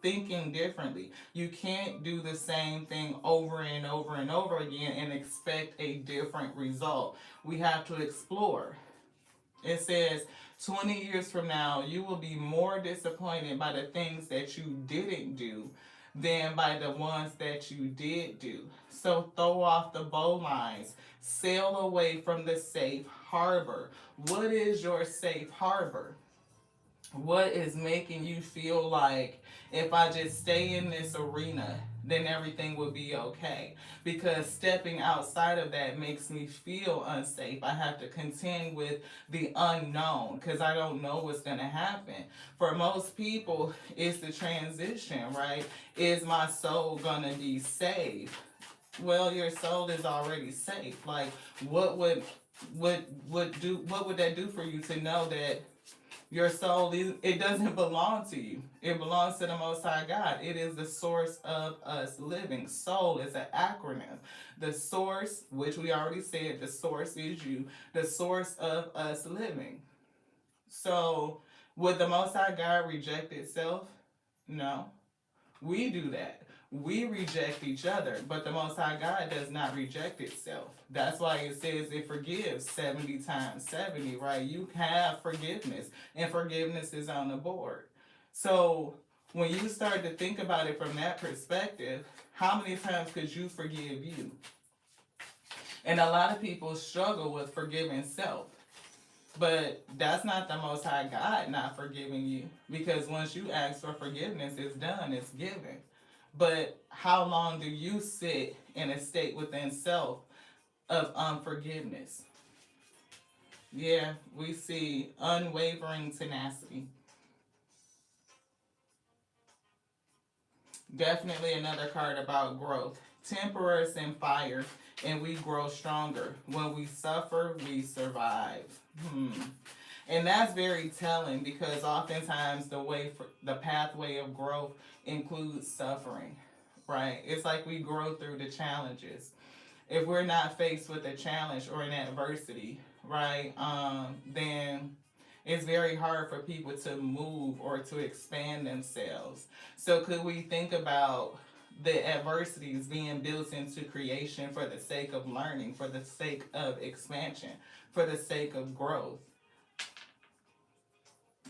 Thinking differently. You can't do the same thing over and over and over again and expect a different result. We have to explore. It says 20 years from now, you will be more disappointed by the things that you didn't do than by the ones that you did do. So throw off the bowlines. Sail away from the safe harbor. What is your safe harbor? What is making you feel like, if I just stay in this arena, then everything will be okay? Because stepping outside of that makes me feel unsafe. I have to contend with the unknown because I don't know what's going to happen. For most people, it's the transition, right? Is my soul going to be saved? Well, your soul is already safe. Like, what would that do for you to know that your soul, it doesn't belong to you? It belongs to the Most High God. It is the source of us living. Soul is an acronym. The source, which we already said, the source is you. The source of us living. So, would the Most High God reject itself? No. We do that. We reject each other, but the Most High God does not reject itself. That's why it says it forgives 70 times 70, right? You have forgiveness, and forgiveness is on the board. So when you start to think about it from that perspective, how many times could you forgive you? And a lot of people struggle with forgiving self. But that's not the Most High God not forgiving you, because once you ask for forgiveness, it's done, it's given. But how long do you sit in a state within self of unforgiveness? Yeah, we see unwavering tenacity. Definitely another card about growth. Temperance and fire, and we grow stronger. When we suffer, we survive. Hmm. And that's very telling because oftentimes the pathway of growth includes suffering, right? It's like we grow through the challenges. If we're not faced with a challenge or an adversity, right, then it's very hard for people to move or to expand themselves. So could we think about the adversities being built into creation for the sake of learning, for the sake of expansion, for the sake of growth?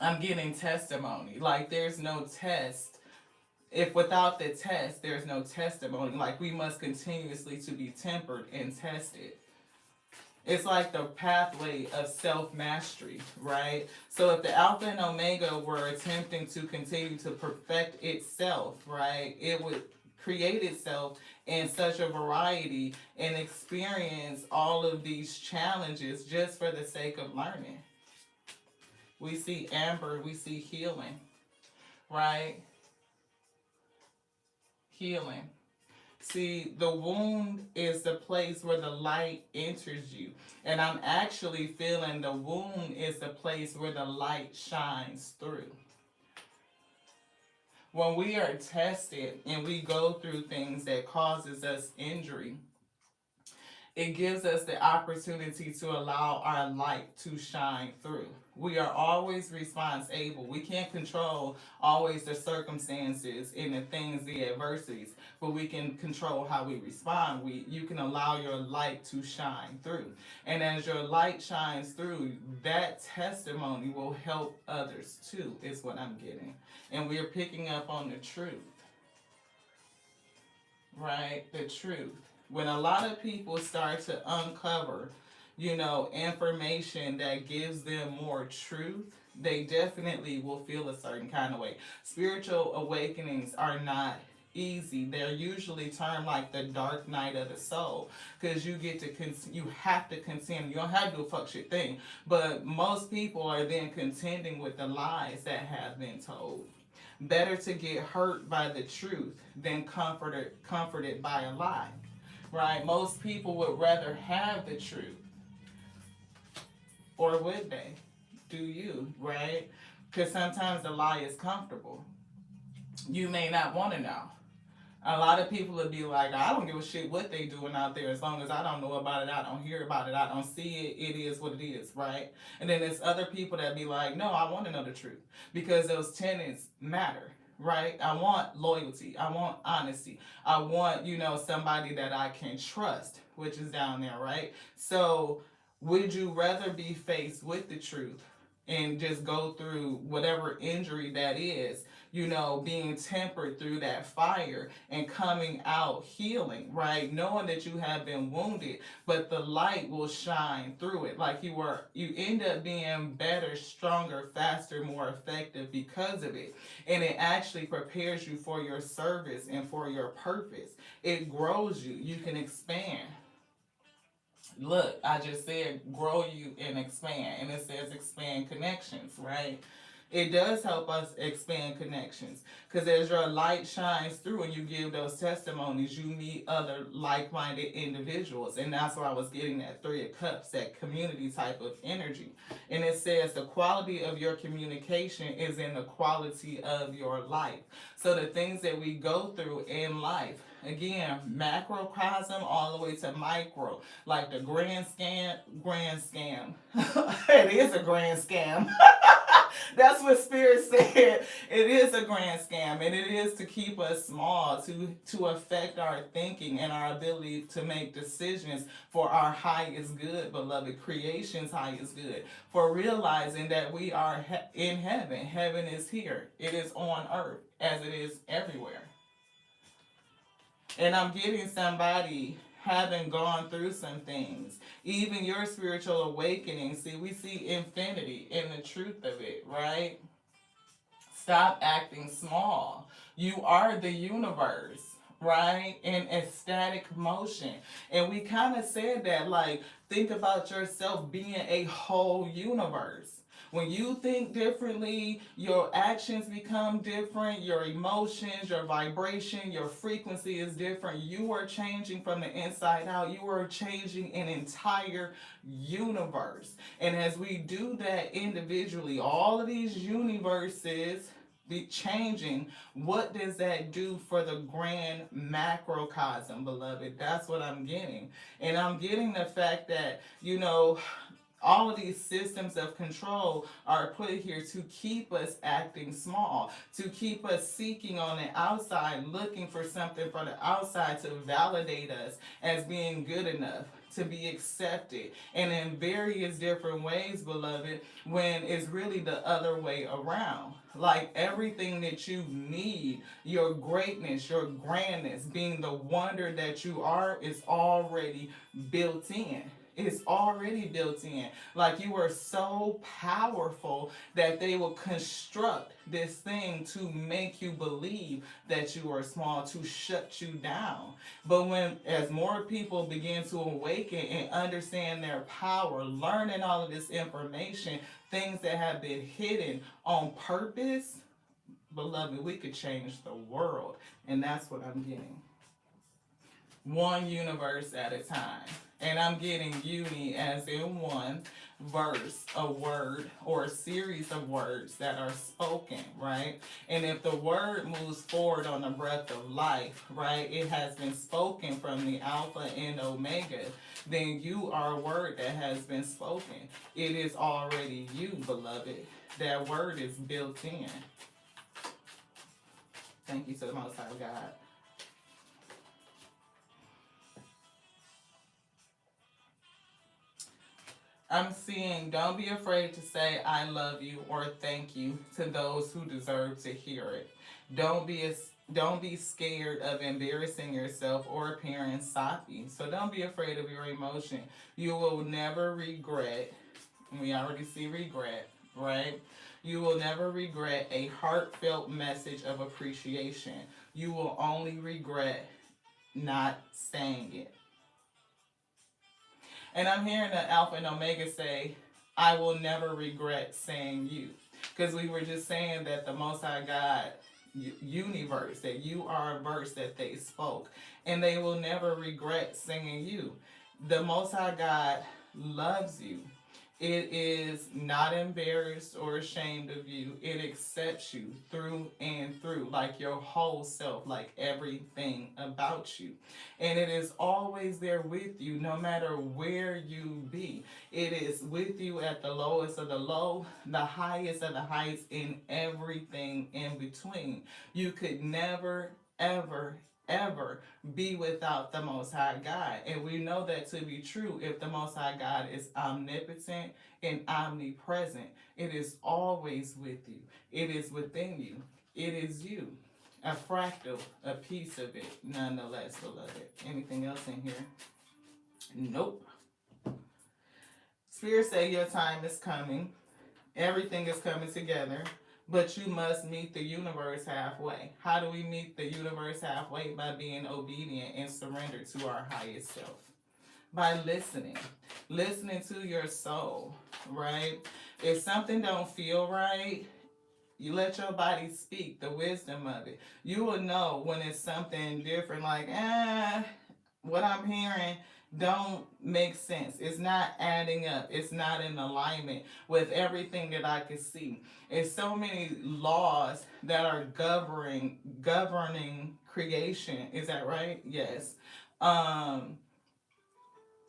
I'm getting testimony. Like there's no test. If without the test, there's no testimony. Like we must continuously to be tempered and tested. It's like the pathway of self mastery, right? So if the Alpha and Omega were attempting to continue to perfect itself, right, it would create itself in such a variety and experience all of these challenges just for the sake of learning. We see amber, we see healing, right? Healing. See, the wound is the place where the light enters you. And I'm actually feeling the wound is the place where the light shines through. When we are tested and we go through things that causes us injury, it gives us the opportunity to allow our light to shine through. We are always responsible. We can't control always the circumstances and the things, the adversities, but we can control how we respond. You can allow your light to shine through. And as your light shines through, that testimony will help others too, is what I'm getting. And we're picking up on the truth, right? The truth. When a lot of people start to uncover, information that gives them more truth, they definitely will feel a certain kind of way. Spiritual awakenings are not easy. They're usually termed like the dark night of the soul because you have to contend. You don't have to do a fuck shit thing, but most people are then contending with the lies that have been told. Better to get hurt by the truth than comforted by a lie. Right? Most people would rather have the truth. Or would they? Do you? Right? Because sometimes the lie is comfortable. You may not want to know. A lot of people would be like, I don't give a shit what they doing out there as long as I don't know about it, I don't hear about it, I don't see it, it is what it is, right? And then there's other people that be like, no, I want to know the truth because those tenets matter. Right? I want loyalty. I want honesty. I want, somebody that I can trust, which is down there, right? So, would you rather be faced with the truth and just go through whatever injury that is, being tempered through that fire and coming out healing, right? Knowing that you have been wounded, but the light will shine through it. Like you end up being better, stronger, faster, more effective because of it. And it actually prepares you for your service and for your purpose. It grows you. You can expand. Look, I just said grow you and expand, and it says expand connections, right? It does help us expand connections because as your light shines through and you give those testimonies, you meet other like-minded individuals, and that's why I was getting that Three of Cups, that community type of energy. And it says the quality of your communication is in the quality of your life. So the things that we go through in life, again, macrocosm all the way to micro, like the grand scam. It is a grand scam. That's what Spirit said. It is a grand scam, and it is to keep us small, to affect our thinking and our ability to make decisions for our highest good, beloved, creation's highest good, for realizing that we are in heaven. Heaven is here. It is on earth as it is everywhere. And I'm getting somebody having gone through some things, even your spiritual awakening. See, we see infinity in the truth of it, right? Stop acting small. You are the universe, right? In ecstatic motion. And we kind of said that, like, think about yourself being a whole universe. When you think differently, your actions become different, your emotions, your vibration, your frequency is different. You are changing from the inside out. You are changing an entire universe. And as we do that individually, all of these universes be changing. What does that do for the grand macrocosm, beloved? That's what I'm getting. And I'm getting the fact that, all of these systems of control are put here to keep us acting small, to keep us seeking on the outside, looking for something from the outside to validate us as being good enough, to be accepted, and in various different ways, beloved, when it's really the other way around. Like everything that you need, your greatness, your grandness, being the wonder that you are, is already built in. It's already built in. Like you are so powerful that they will construct this thing to make you believe that you are small, to shut you down. But as more people begin to awaken and understand their power, learning all of this information, things that have been hidden on purpose, beloved, we could change the world. And that's what I'm getting. One universe at a time. And I'm getting uni as in one verse, a word, or a series of words that are spoken, right? And if the word moves forward on the breath of life, right, it has been spoken from the Alpha and Omega, then you are a word that has been spoken. It is already you, beloved. That word is built in. Thank you to the Most High God. I'm seeing, don't be afraid to say I love you or thank you to those who deserve to hear it. Don't be scared of embarrassing yourself or appearing soppy. So don't be afraid of your emotion. You will never regret. We already see regret, right? You will never regret a heartfelt message of appreciation. You will only regret not saying it. And I'm hearing the Alpha and Omega say, I will never regret saying you. Because we were just saying that the Most High God universe, that you are a verse that they spoke. And they will never regret singing you. The Most High God loves you. It is not embarrassed or ashamed of you. It accepts you through and through, like your whole self, like everything about you. And it is always there with you, no matter where you be. It is with you at the lowest of the low, the highest of the heights, in everything in between. You could never, ever be without the Most High God. And we know that to be true if the Most High God is omnipotent and omnipresent. It is always with you. It is within you. It is you. A fractal, a piece of it, nonetheless, beloved. Anything else in here? Nope. Spirit say your time is coming. Everything is coming together. But you must meet the universe halfway. How do we meet the universe halfway? By being obedient and surrendered to our highest self. By listening to your soul, right? If something don't feel right, you let your body speak the wisdom of it. You will know when it's something different, like, what I'm hearing don't make sense. It's not adding up. It's not in alignment with everything that I can see. It's so many laws that are governing creation. Is that right? Yes.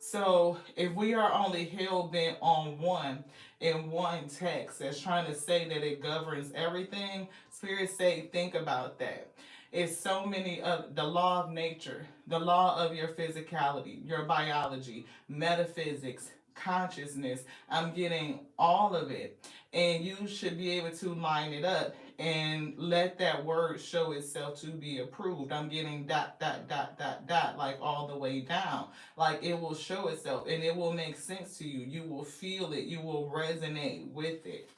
So if we are only hell bent on one in one text that's trying to say that it governs everything, Spirit say, think about that. It's so many of the law of nature, the law of your physicality, your biology, metaphysics, consciousness. I'm getting all of it. And you should be able to line it up and let that word show itself to be approved. I'm getting dot, dot, dot, dot, dot, like all the way down. Like it will show itself and it will make sense to you. You will feel it. You will resonate with it.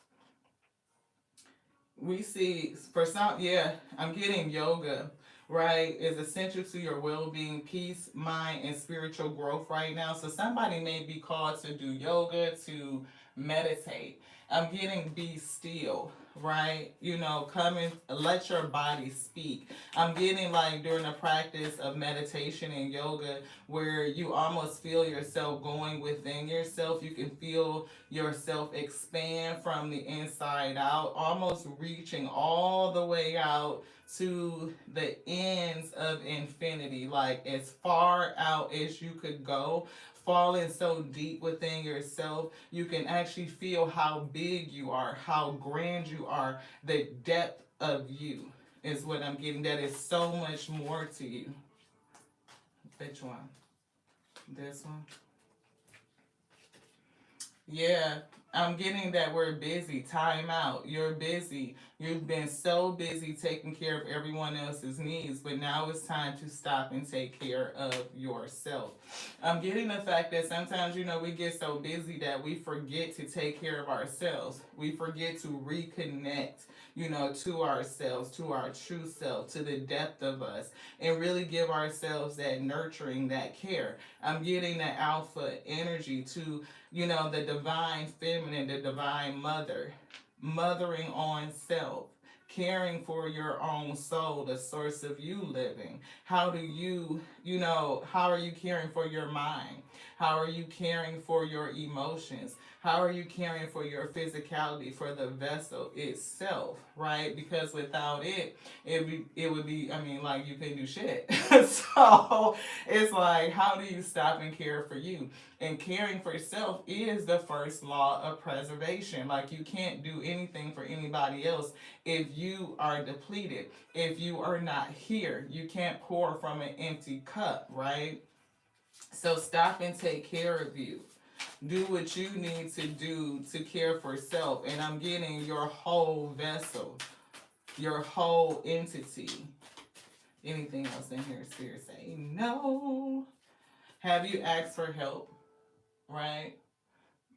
we see for some, yeah, I'm getting yoga, right, is essential to your well-being, peace, mind, and spiritual growth right now. So somebody may be called to do yoga, to meditate. I'm getting be still, right? You know, come and let your body speak. I'm getting like during the practice of meditation and yoga where you almost feel yourself going within yourself. You can feel yourself expand from the inside out, almost reaching all the way out to the ends of infinity, like as far out as you could go, falling so deep within yourself, you can actually feel how big you are, how grand you are, the depth of you is what I'm getting. That is so much more to you. Which one? This one? Yeah, I'm getting that we're busy. Time out. You're busy. You've been so busy taking care of everyone else's needs, but now it's time to stop and take care of yourself. I'm getting the fact that sometimes, you know, we get so busy that we forget to take care of ourselves. We forget to reconnect, you know, to ourselves, to our true self, to the depth of us, and really give ourselves that nurturing, that care. I'm getting that alpha energy to, you know, the divine feminine, the divine mother, mothering on self, caring for your own soul, the source of you living. How do you, you know, how are you caring for your mind? How are you caring for your emotions? How are you caring for your physicality, for the vessel itself, right? Because without it, it would be, I mean, like you couldn't do shit. So it's like, how do you stop and care for you? And caring for yourself is the first law of preservation. Like you can't do anything for anybody else if you are depleted, if you are not here. You can't pour from an empty cup, right? So stop and take care of you. Do what you need to do to care for self. And I'm getting your whole vessel, your whole entity. Anything else in here, Spirit say no. Have you asked for help? Right?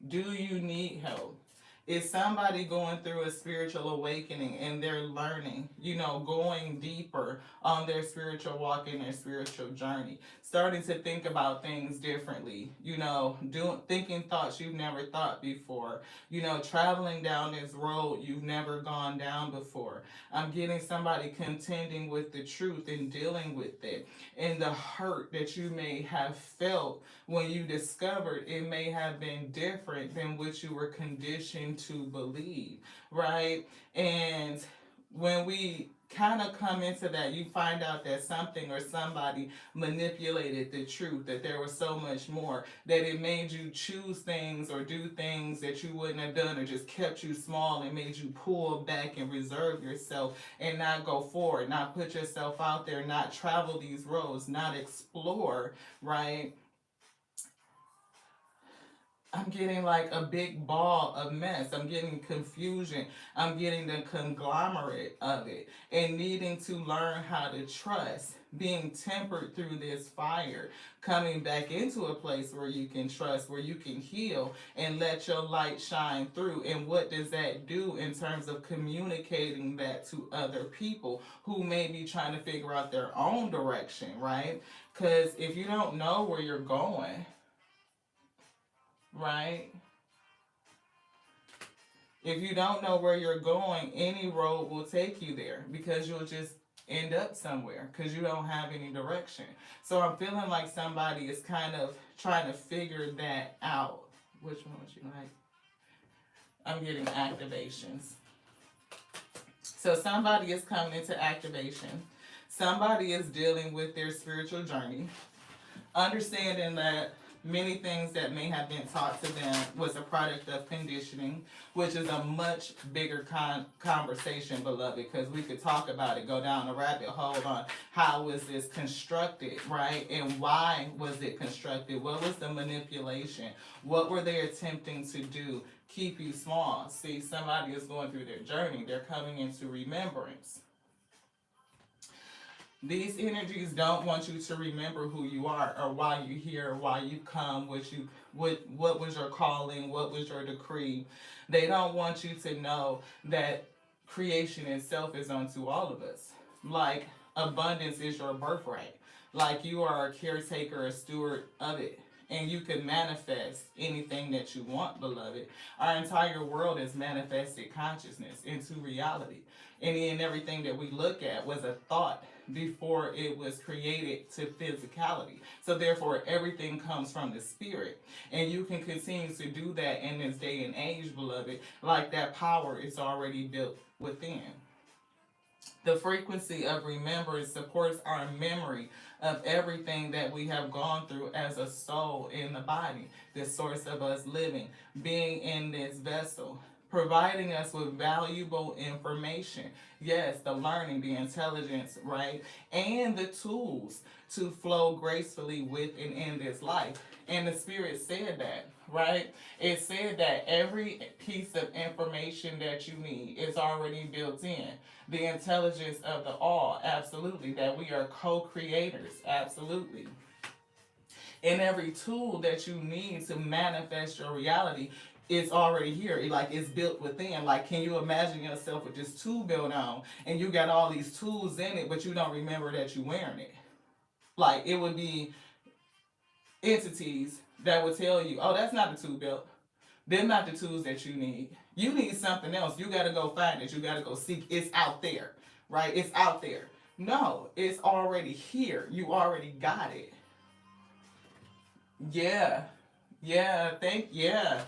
Do you need help? Is somebody going through a spiritual awakening and they're learning, you know, going deeper on their spiritual walk and their spiritual journey, starting to think about things differently, you know, thinking thoughts you've never thought before, you know, traveling down this road you've never gone down before. I'm getting somebody contending with the truth and dealing with it, and the hurt that you may have felt when you discovered it may have been different than what you were conditioned to believe, right? And when we kind of come into that, you find out that something or somebody manipulated the truth, that there was so much more, that it made you choose things or do things that you wouldn't have done, or just kept you small and made you pull back and reserve yourself and not go forward, not put yourself out there, not travel these roads, not explore, right? I'm getting like a big ball of mess. I'm getting confusion. I'm getting the conglomerate of it, and needing to learn how to trust, being tempered through this fire, coming back into a place where you can trust, where you can heal and let your light shine through. And what does that do in terms of communicating that to other people who may be trying to figure out their own direction, right? Because if you don't know where you're going, right? If you don't know where you're going, any road will take you there because you'll just end up somewhere because you don't have any direction. So I'm feeling like somebody is kind of trying to figure that out. Which one would you like? I'm getting activations. So somebody is coming into activation. Somebody is dealing with their spiritual journey, understanding that many things that may have been taught to them was a product of conditioning, which is a much bigger conversation, beloved, because we could talk about it, go down a rabbit hole on how was this constructed, right? And why was it constructed? What was the manipulation? What were they attempting to do? Keep you small. See, somebody is going through their journey. They're coming into remembrance. These energies don't want you to remember who you are or why you're here, why you come, what was your calling, what was your decree. They don't want you to know that creation itself is unto all of us. Like abundance is your birthright. Like you are a caretaker, a steward of it. And you can manifest anything that you want, beloved. Our entire world is manifested consciousness into reality. Any and everything that we look at was a thought before it was created to physicality. So therefore everything comes from the spirit. And you can continue to do that in this day and age, beloved, like that power is already built within. The frequency of remembrance supports our memory of everything that we have gone through as a soul in the body, the source of us living, being in this vessel, providing us with valuable information. Yes, the learning, the intelligence, right? And the tools to flow gracefully with and in this life. And the Spirit said that, right? It said that every piece of information that you need is already built in. The intelligence of the all, absolutely. That we are co-creators, absolutely. And every tool that you need to manifest your reality is already here. Like it's built within. Like, can you imagine yourself with this tool built on and you got all these tools in it, but you don't remember that you're wearing it? Like it would be entities that would tell you, oh, that's not the tool belt. They're not the tools that you need. You need something else. You got to go find it. You got to go seek. It's out there, right? It's out there. No, it's already here. You already got it. Yeah. Yeah. Yeah.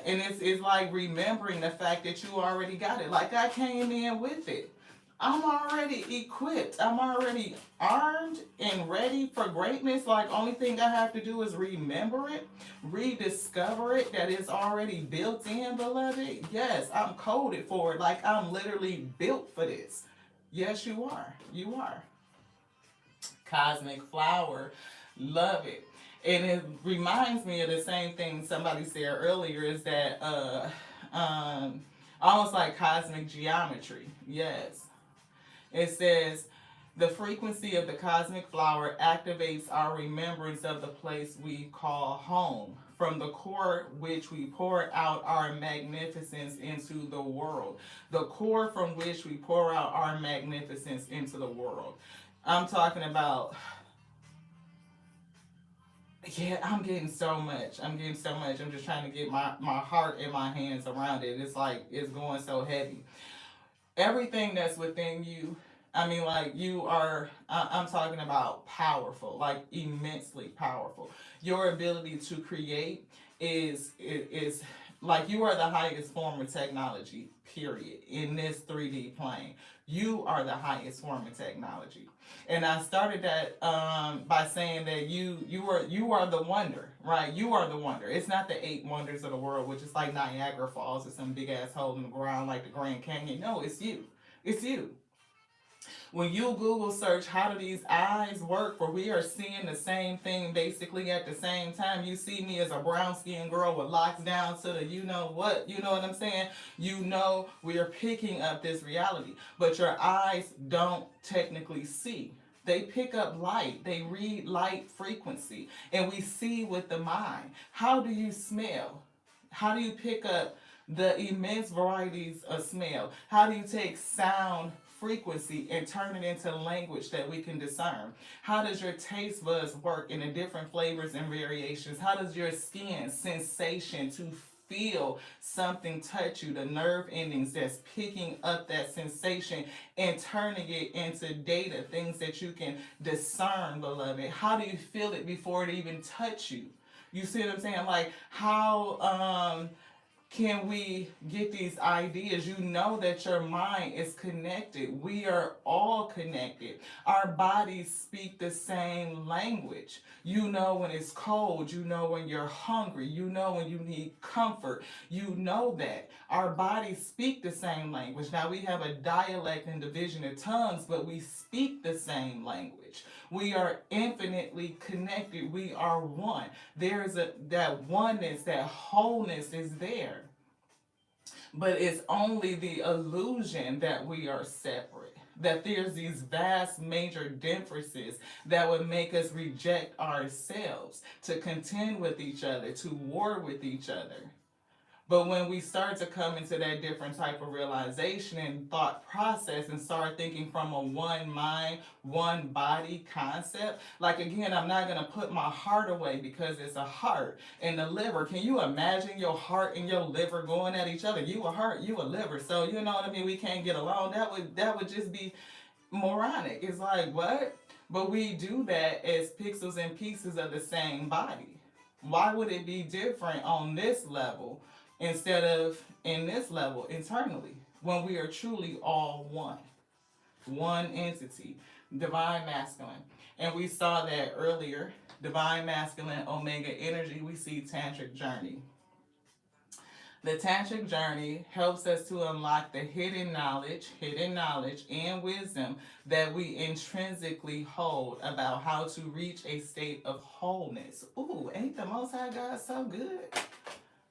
And it's like remembering the fact that you already got it. Like I came in with it. I'm already equipped. I'm already armed and ready for greatness. Like only thing I have to do is remember it, rediscover it, that it's already built in, beloved. Yes, I'm coded for it. Like I'm literally built for this. Yes, you are. You are. Cosmic flower. Love it. And it reminds me of the same thing somebody said earlier, is that almost like cosmic geometry. Yes. It says, the frequency of the cosmic flower activates our remembrance of the place we call home, from the core which we pour out our magnificence into the world. The core from which we pour out our magnificence into the world. I'm talking about, yeah, I'm getting so much. I'm just trying to get my heart and my hands around it. It's like, it's going so heavy. Everything that's within you, I mean, like you are, I'm talking about powerful, like immensely powerful. Your ability to create is like you are the highest form of technology, period, in this 3D plane. You are the highest form of technology. And I started that by saying that you are the wonder, right? You are the wonder. It's not the 8 wonders of the world, which is like Niagara Falls or some big ass hole in the ground like the Grand Canyon. No, it's you. It's you. When you Google search how do these eyes work, for we are seeing the same thing basically at the same time. You see me as a brown skinned girl with locks down to the you know what I'm saying? You know we are picking up this reality. But your eyes don't technically see. They pick up light. They read light frequency. And we see with the mind. How do you smell? How do you pick up the immense varieties of smell? How do you take sound frequency and turn it into language that we can discern? How does your taste buds work in the different flavors and variations? How does your skin sensation to feel something touch you, the nerve endings that's picking up that sensation and turning it into data, things that you can discern, beloved? How do you feel it before it even touch you? You see what I'm saying? Like how can we get these ideas? You know that your mind is connected. We are all connected. Our bodies speak the same language. You know when it's cold. You know when you're hungry. You know when you need comfort. You know that. Our bodies speak the same language. Now we have a dialect and division of tongues, but we speak the same language. We are infinitely connected. We are one. There's that oneness, that wholeness is there. But it's only the illusion that we are separate. That there's these vast major differences that would make us reject ourselves, to contend with each other, to war with each other. But when we start to come into that different type of realization and thought process and start thinking from a one mind, one body concept, like again, I'm not going to put my heart away because it's a heart and the liver. Can you imagine your heart and your liver going at each other? You a heart, you a liver. So you know what I mean? We can't get along. That would just be moronic. It's like, what? But we do that as pixels and pieces of the same body. Why would it be different on this level instead of in this level internally when we are truly all one entity, divine masculine? And we saw that earlier, divine masculine, omega energy. We see tantric journey. The tantric journey helps us to unlock the hidden knowledge and wisdom that we intrinsically hold about how to reach a state of wholeness. Ooh, ain't the Most High God so good?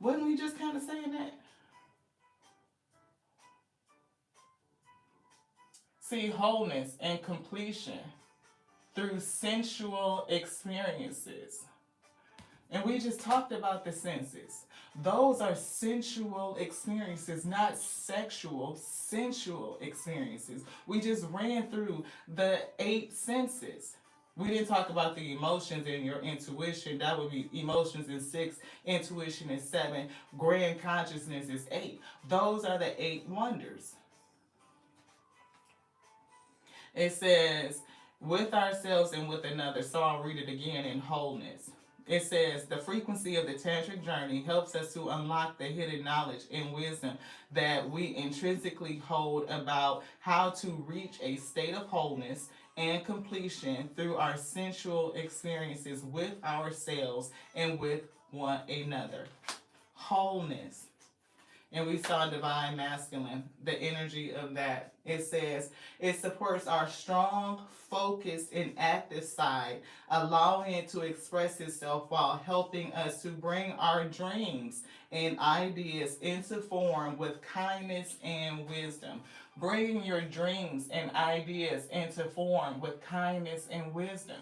Wasn't we just kind of saying that? See, wholeness and completion through sensual experiences. And we just talked about the senses. Those are sensual experiences, not sexual, sensual experiences. We just ran through the 8 senses. We didn't talk about the emotions and your intuition. That would be emotions is 6, intuition is 7, grand consciousness is 8. Those are the 8 wonders. It says, with ourselves and with another. So I'll read it again in wholeness. It says, the frequency of the tantric journey helps us to unlock the hidden knowledge and wisdom that we intrinsically hold about how to reach a state of wholeness and completion through our sensual experiences with ourselves and with one another. Wholeness. And we saw divine masculine, the energy of that. It says, it supports our strong, focused, and active side, allowing it to express itself while helping us to bring our dreams and ideas into form with kindness and wisdom. Bringing your dreams and ideas into form with kindness and wisdom.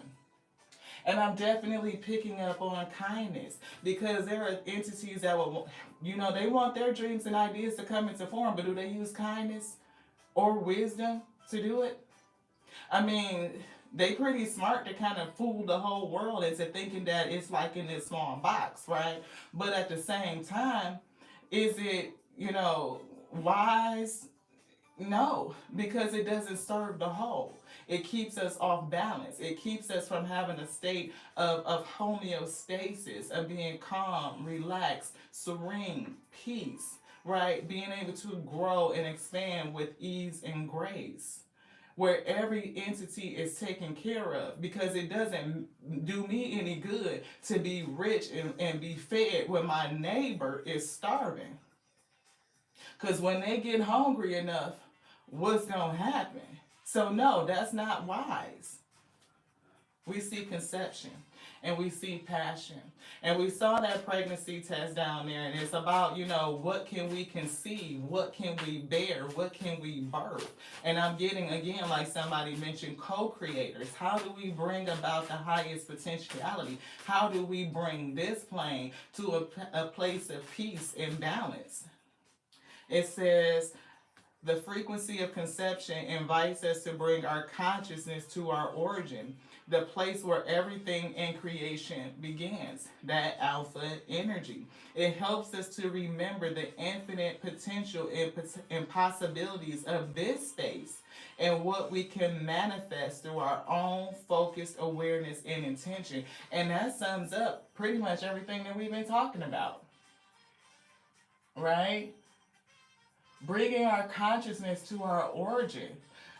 And I'm definitely picking up on kindness because there are entities that will, they want their dreams and ideas to come into form, but do they use kindness or wisdom to do it? I mean, they pretty smart to kind of fool the whole world into thinking that it's like in this small box, right? But at the same time, is it, wise? No, because it doesn't serve the whole. It keeps us off balance. It keeps us from having a state of homeostasis, of being calm, relaxed, serene, peace, right? Being able to grow and expand with ease and grace, where every entity is taken care of, because it doesn't do me any good to be rich and be fed when my neighbor is starving. Because when they get hungry enough, what's going to happen? So no, that's not wise. We see conception and we see passion. And we saw that pregnancy test down there, and it's about, what can we conceive? What can we bear? What can we birth? And I'm getting, again, like somebody mentioned, co-creators. How do we bring about the highest potentiality? How do we bring this plane to a place of peace and balance? It says, the frequency of conception invites us to bring our consciousness to our origin, the place where everything in creation begins, that alpha energy. It helps us to remember the infinite potential and possibilities of this space and what we can manifest through our own focused awareness and intention. And that sums up pretty much everything that we've been talking about, right? Bringing our consciousness to our origin,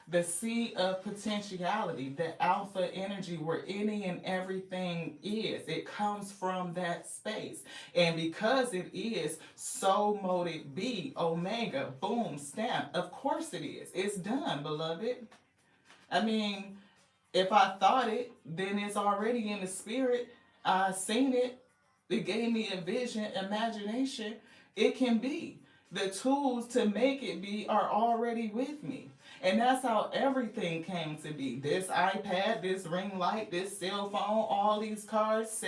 the seed of potentiality, the alpha energy where any and everything is. It comes from that space. And because it is, so mote it be, omega, boom, stamp. Of course it is. It's done, beloved. I mean, if I thought it, then it's already in the spirit. I seen it. It gave me a vision, imagination. It can be. The tools to make it be are already with me. And that's how everything came to be. This iPad, this ring light, this cell phone, all these cars,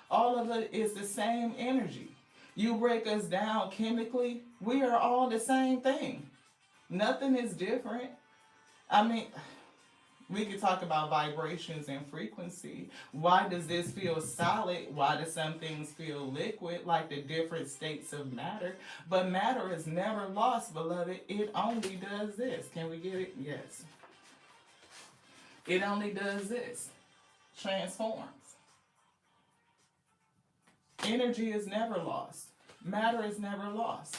all of it is the same energy. You break us down chemically, we are all the same thing. Nothing is different. I mean, we could talk about vibrations and frequency. Why does this feel solid? Why do some things feel liquid, like the different states of matter? But matter is never lost, beloved. It only does this. Can we get it? Yes. It only does this. Transforms. Energy is never lost. Matter is never lost.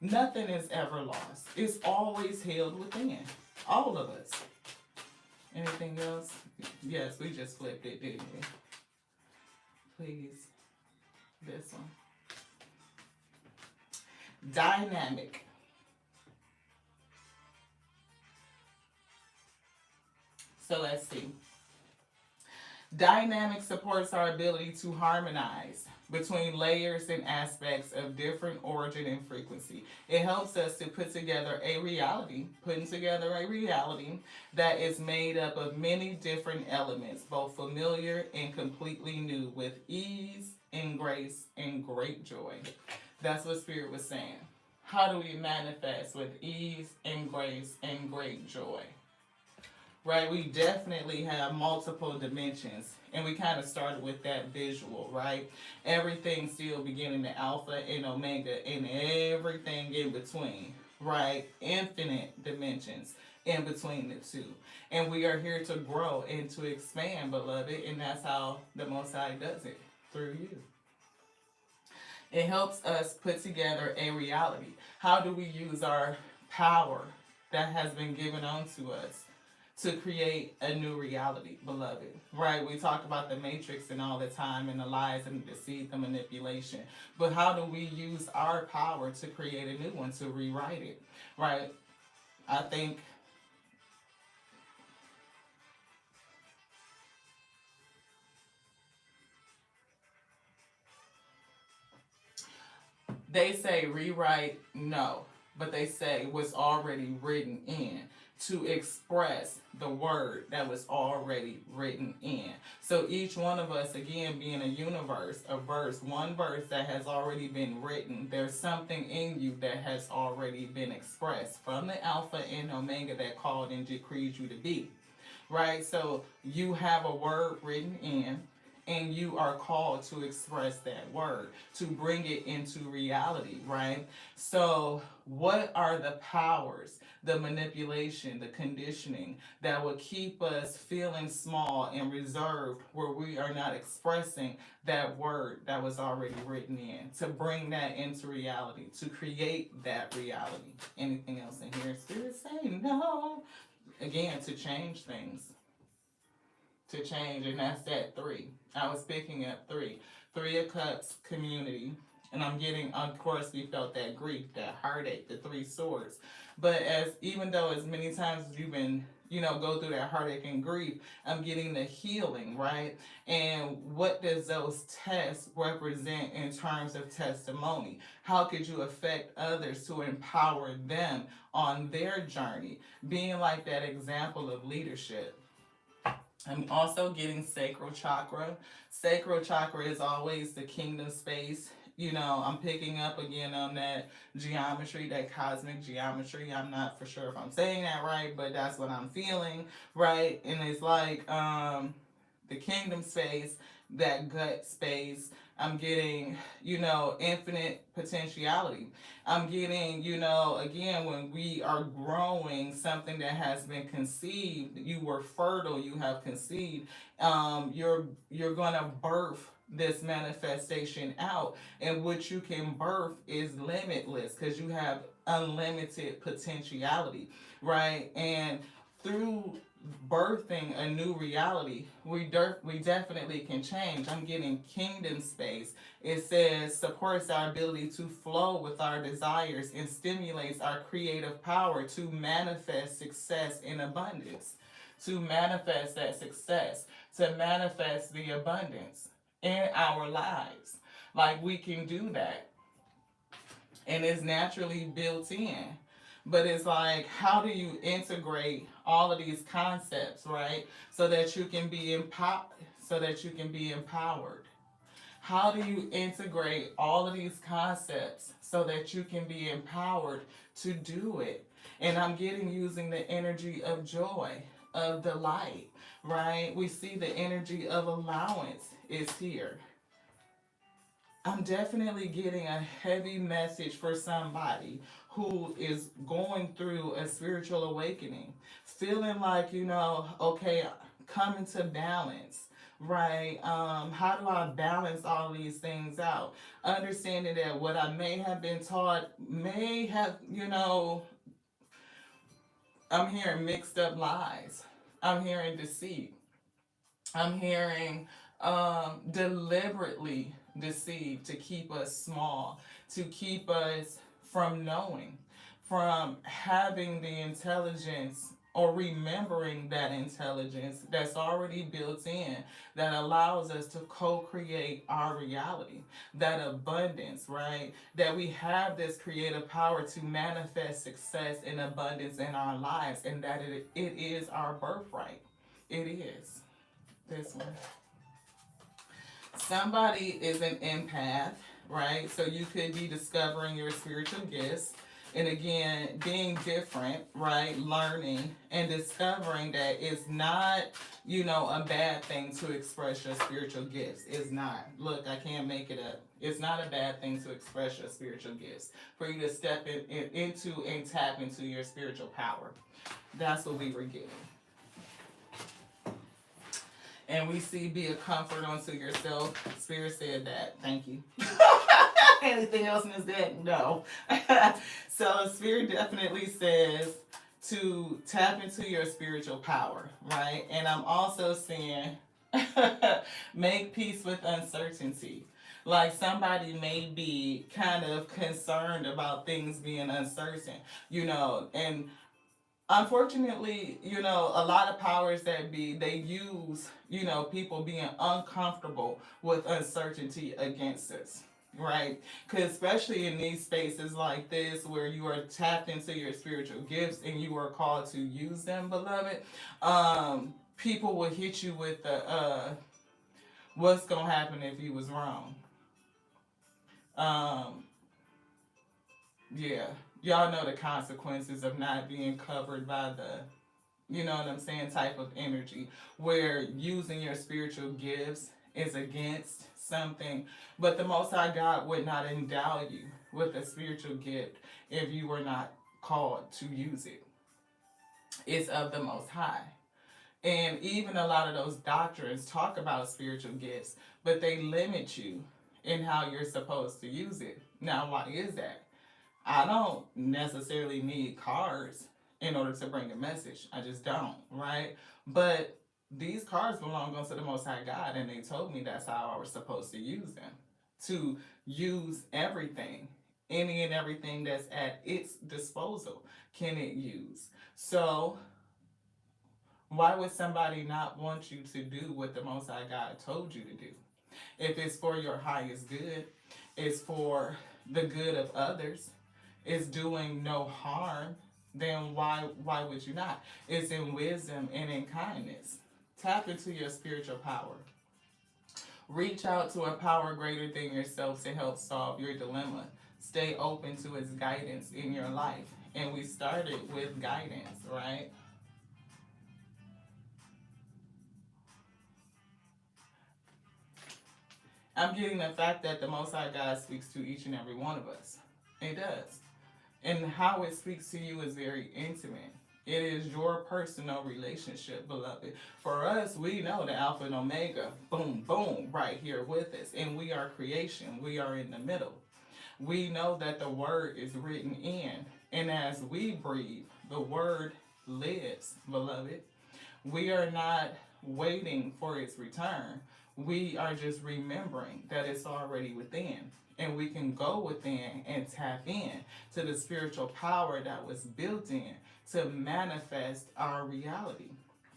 Nothing is ever lost. It's always held within. All of us. Anything else? Yes, we just flipped it, didn't we? Please. This one. Dynamic. So let's see. Dynamic supports our ability to harmonize between layers and aspects of different origin and frequency. It helps us to putting together a reality that is made up of many different elements, both familiar and completely new, with ease and grace and great joy. That's what Spirit was saying. How do we manifest with ease and grace and great joy? Right, we definitely have multiple dimensions, and we kind of started with that visual, right? Everything still beginning to alpha and omega and everything in between, right? Infinite dimensions in between the two. And we are here to grow and to expand, beloved, and that's how the Most High does it, through you. It helps us put together a reality. How do we use our power that has been given unto us to create a new reality, beloved? Right? We talk about the matrix and all the time, and the lies and the deceit, the manipulation. But how do we use our power to create a new one, to rewrite it? Right? I think they say rewrite, no, but they say what's already written in, to express the word that was already written in. So each one of us, again, being a universe, a verse, one verse that has already been written, there's something in you that has already been expressed from the Alpha and Omega that called and decreed you to be. Right? So you have a word written in, and you are called to express that word, to bring it into reality, right? So what are the powers, the manipulation, the conditioning that will keep us feeling small and reserved, where we are not expressing that word that was already written in, to bring that into reality, to create that reality? Anything else in here? Spirit say no. Again, to change things. To change, and that's that 3. I was picking up 3. 3 of Cups, community. And I'm getting, of course, we felt that grief, that heartache, the 3 swords. But even though as many times as you've been, go through that heartache and grief, I'm getting the healing, right? And what does those tests represent in terms of testimony? How could you affect others to empower them on their journey? Being like that example of leadership. I'm also getting sacral chakra. Sacral chakra is always the kingdom space. I'm picking up again on that geometry, that cosmic geometry. I'm not for sure if I'm saying that right, but that's what I'm feeling, right? And it's like the kingdom space, that gut space. I'm getting, infinite potentiality. I'm getting, again, when we are growing something that has been conceived, you were fertile, you have conceived, you're gonna birth this manifestation out, and what you can birth is limitless because you have unlimited potentiality, right? And through birthing a new reality, we definitely can change. I'm getting kingdom space. It says supports our ability to flow with our desires and stimulates our creative power to manifest success in abundance, to manifest that success, to manifest the abundance in our lives. Like, we can do that, and it's naturally built in. But it's like, how do you integrate all of these concepts, right? So that you can be empowered. How do you integrate all of these concepts so that you can be empowered to do it? And I'm getting using the energy of joy, of delight, right? We see the energy of allowance is here. I'm definitely getting a heavy message for somebody who is going through a spiritual awakening, feeling like, okay, coming to balance, right? How do I balance all these things out? Understanding that what I may have been taught may have, I'm hearing mixed up lies, I'm hearing deceit, I'm hearing deliberately deceived to keep us small, to keep us from knowing, from having the intelligence or remembering that intelligence that's already built in that allows us to co-create our reality, that abundance, right? That we have this creative power to manifest success and abundance in our lives, and that it is our birthright. It is. This one. Somebody is an empath, right? So you could be discovering your spiritual gifts. And again, being different, right? Learning and discovering that it's not, a bad thing to express your spiritual gifts. It's not. Look, I can't make it up. It's not a bad thing to express your spiritual gifts. For you to step into and tap into your spiritual power. That's what we were getting. And we see be a comfort unto yourself. Spirit said that. Thank you. Anything else in this deck? No. So Spirit definitely says to tap into your spiritual power, right? And I'm also seeing make peace with uncertainty. Like somebody may be kind of concerned about things being uncertain, and unfortunately, a lot of powers that be, they use, people being uncomfortable with uncertainty against us, right? Because especially in these spaces like this where you are tapped into your spiritual gifts and you are called to use them, beloved, people will hit you with the, what's going to happen if you was wrong? Um, yeah. Y'all know the consequences of not being covered by the, type of energy where using your spiritual gifts is against something. But the Most High God would not endow you with a spiritual gift if you were not called to use it. It's of the Most High. And even a lot of those doctrines talk about spiritual gifts, but they limit you in how you're supposed to use it. Now, why is that? I don't necessarily need cards in order to bring a message. I just don't, right? But these cards belong to the Most High God, and they told me that's how I was supposed to use them. To use everything, any and everything that's at its disposal, can it use? So, why would somebody not want you to do what the Most High God told you to do? If it's for your highest good, it's for the good of others, it's doing no harm, then why would you not? It's in wisdom and in kindness. Tap into your spiritual power. Reach out to a power greater than yourself to help solve your dilemma. Stay open to its guidance in your life. And we started with guidance, right? I'm getting the fact that the Most High God speaks to each and every one of us. It does. And how it speaks to you is very intimate. It is your personal relationship, beloved. For us, we know the Alpha and Omega, boom, boom, right here with us. And we are creation. We are in the middle. We know that the word is written in. And as we breathe, the word lives, beloved. We are not waiting for its return. We are just remembering that it's already within. And we can go within and tap in to the spiritual power that was built in to manifest our reality.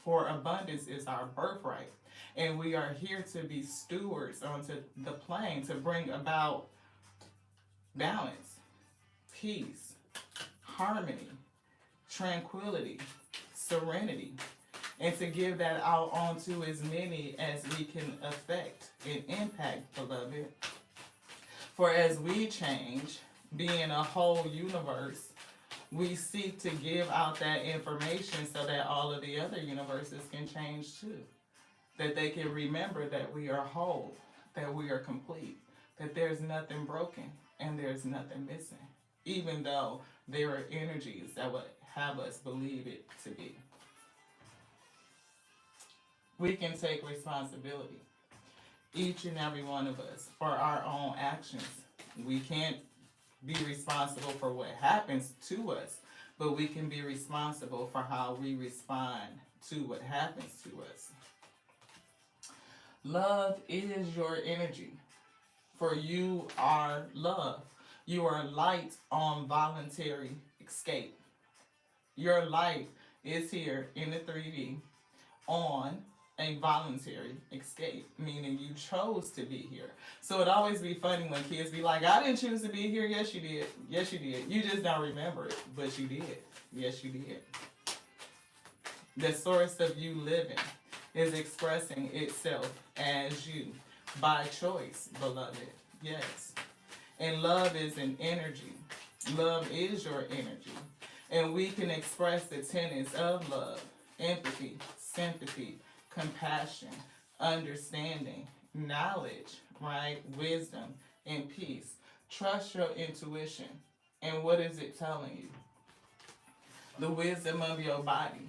For abundance is our birthright. And we are here to be stewards onto the plane to bring about balance, peace, harmony, tranquility, serenity. and to give that out onto as many as we can affect and impact, beloved. For as we change, being a whole universe, we seek to give out that information so that all of the other universes can change too. That they can remember that we are whole, that we are complete, that there's nothing broken and there's nothing missing, even though there are energies that would have us believe it to be. We can take responsibility, each and every one of us, for our own actions. We can't be responsible for what happens to us, but we can be responsible for how we respond to what happens to us. Love is your energy, for you are love. You are light on voluntary escape. Your light is here in the 3D on a voluntary escape, meaning you chose to be here. So it always be funny when kids be like, I didn't choose to be here. Yes, you did. Yes, you did. You just don't remember it, but you did. Yes, you did. The source of you living is expressing itself as you by choice, beloved. Yes. And love is an energy. Love is your energy. And we can express the tenets of love: empathy, sympathy, compassion, understanding, knowledge, right? Wisdom, and peace. Trust your intuition. And what is it telling you? The wisdom of your body.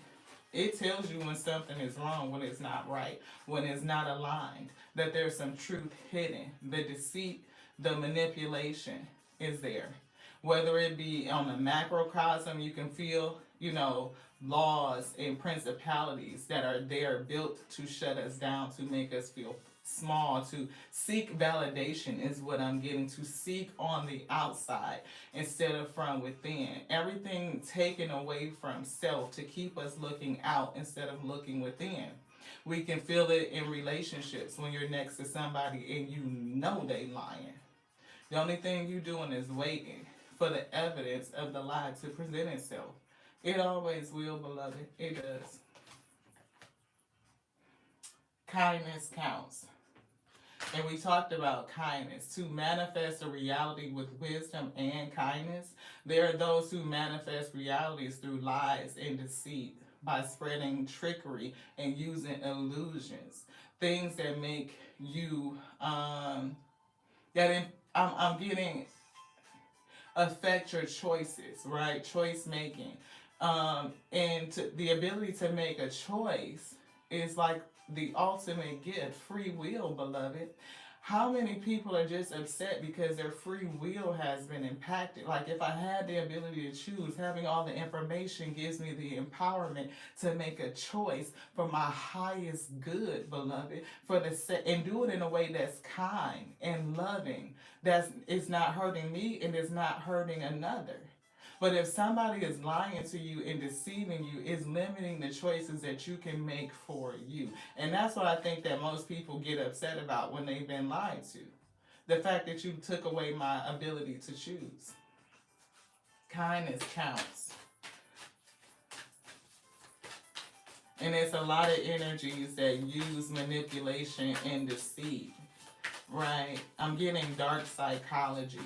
It tells you when something is wrong, when it's not right, when it's not aligned, that there's some truth hidden. The deceit, the manipulation is there. Whether it be on the macrocosm, you can feel, laws and principalities that are there built to shut us down, to make us feel small, to seek validation is what I'm getting, to seek on the outside instead of from within. Everything taken away from self to keep us looking out instead of looking within. We can feel it in relationships when you're next to somebody and you know they lying. The only thing you doing is waiting for the evidence of the lie to present itself. It always will, beloved. It does. Kindness counts. And we talked about kindness. To manifest a reality with wisdom and kindness, there are those who manifest realities through lies and deceit by spreading trickery and using illusions. Things that make you, I'm getting, affect your choices, right? Choice making. The ability to make a choice is like the ultimate gift, free will, beloved. How many people are just upset because their free will has been impacted? Like, if I had the ability to choose, having all the information gives me the empowerment to make a choice for my highest good, beloved, and do it in a way that's kind and loving, that is not hurting me and is not hurting another. But if somebody is lying to you and deceiving you, it's limiting the choices that you can make for you. And that's what I think that most people get upset about when they've been lied to. The fact that you took away my ability to choose. Kindness counts. And it's a lot of energies that use manipulation and deceit, right? I'm getting dark psychology.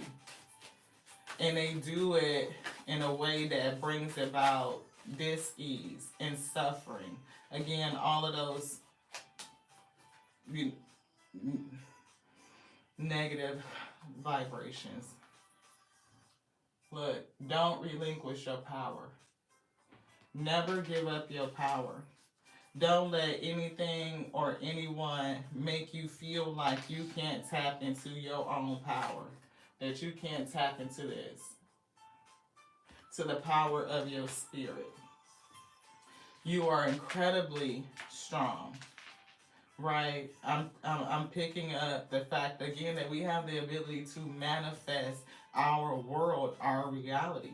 And they do it in a way that brings about dis-ease and suffering. Again, all of those negative vibrations. Look, don't relinquish your power. Never give up your power. Don't let anything or anyone make you feel like you can't tap into your own power. That you can't tap into this. To the power of your spirit. You are incredibly strong. Right? I'm picking up the fact again that we have the ability to manifest our world, our reality.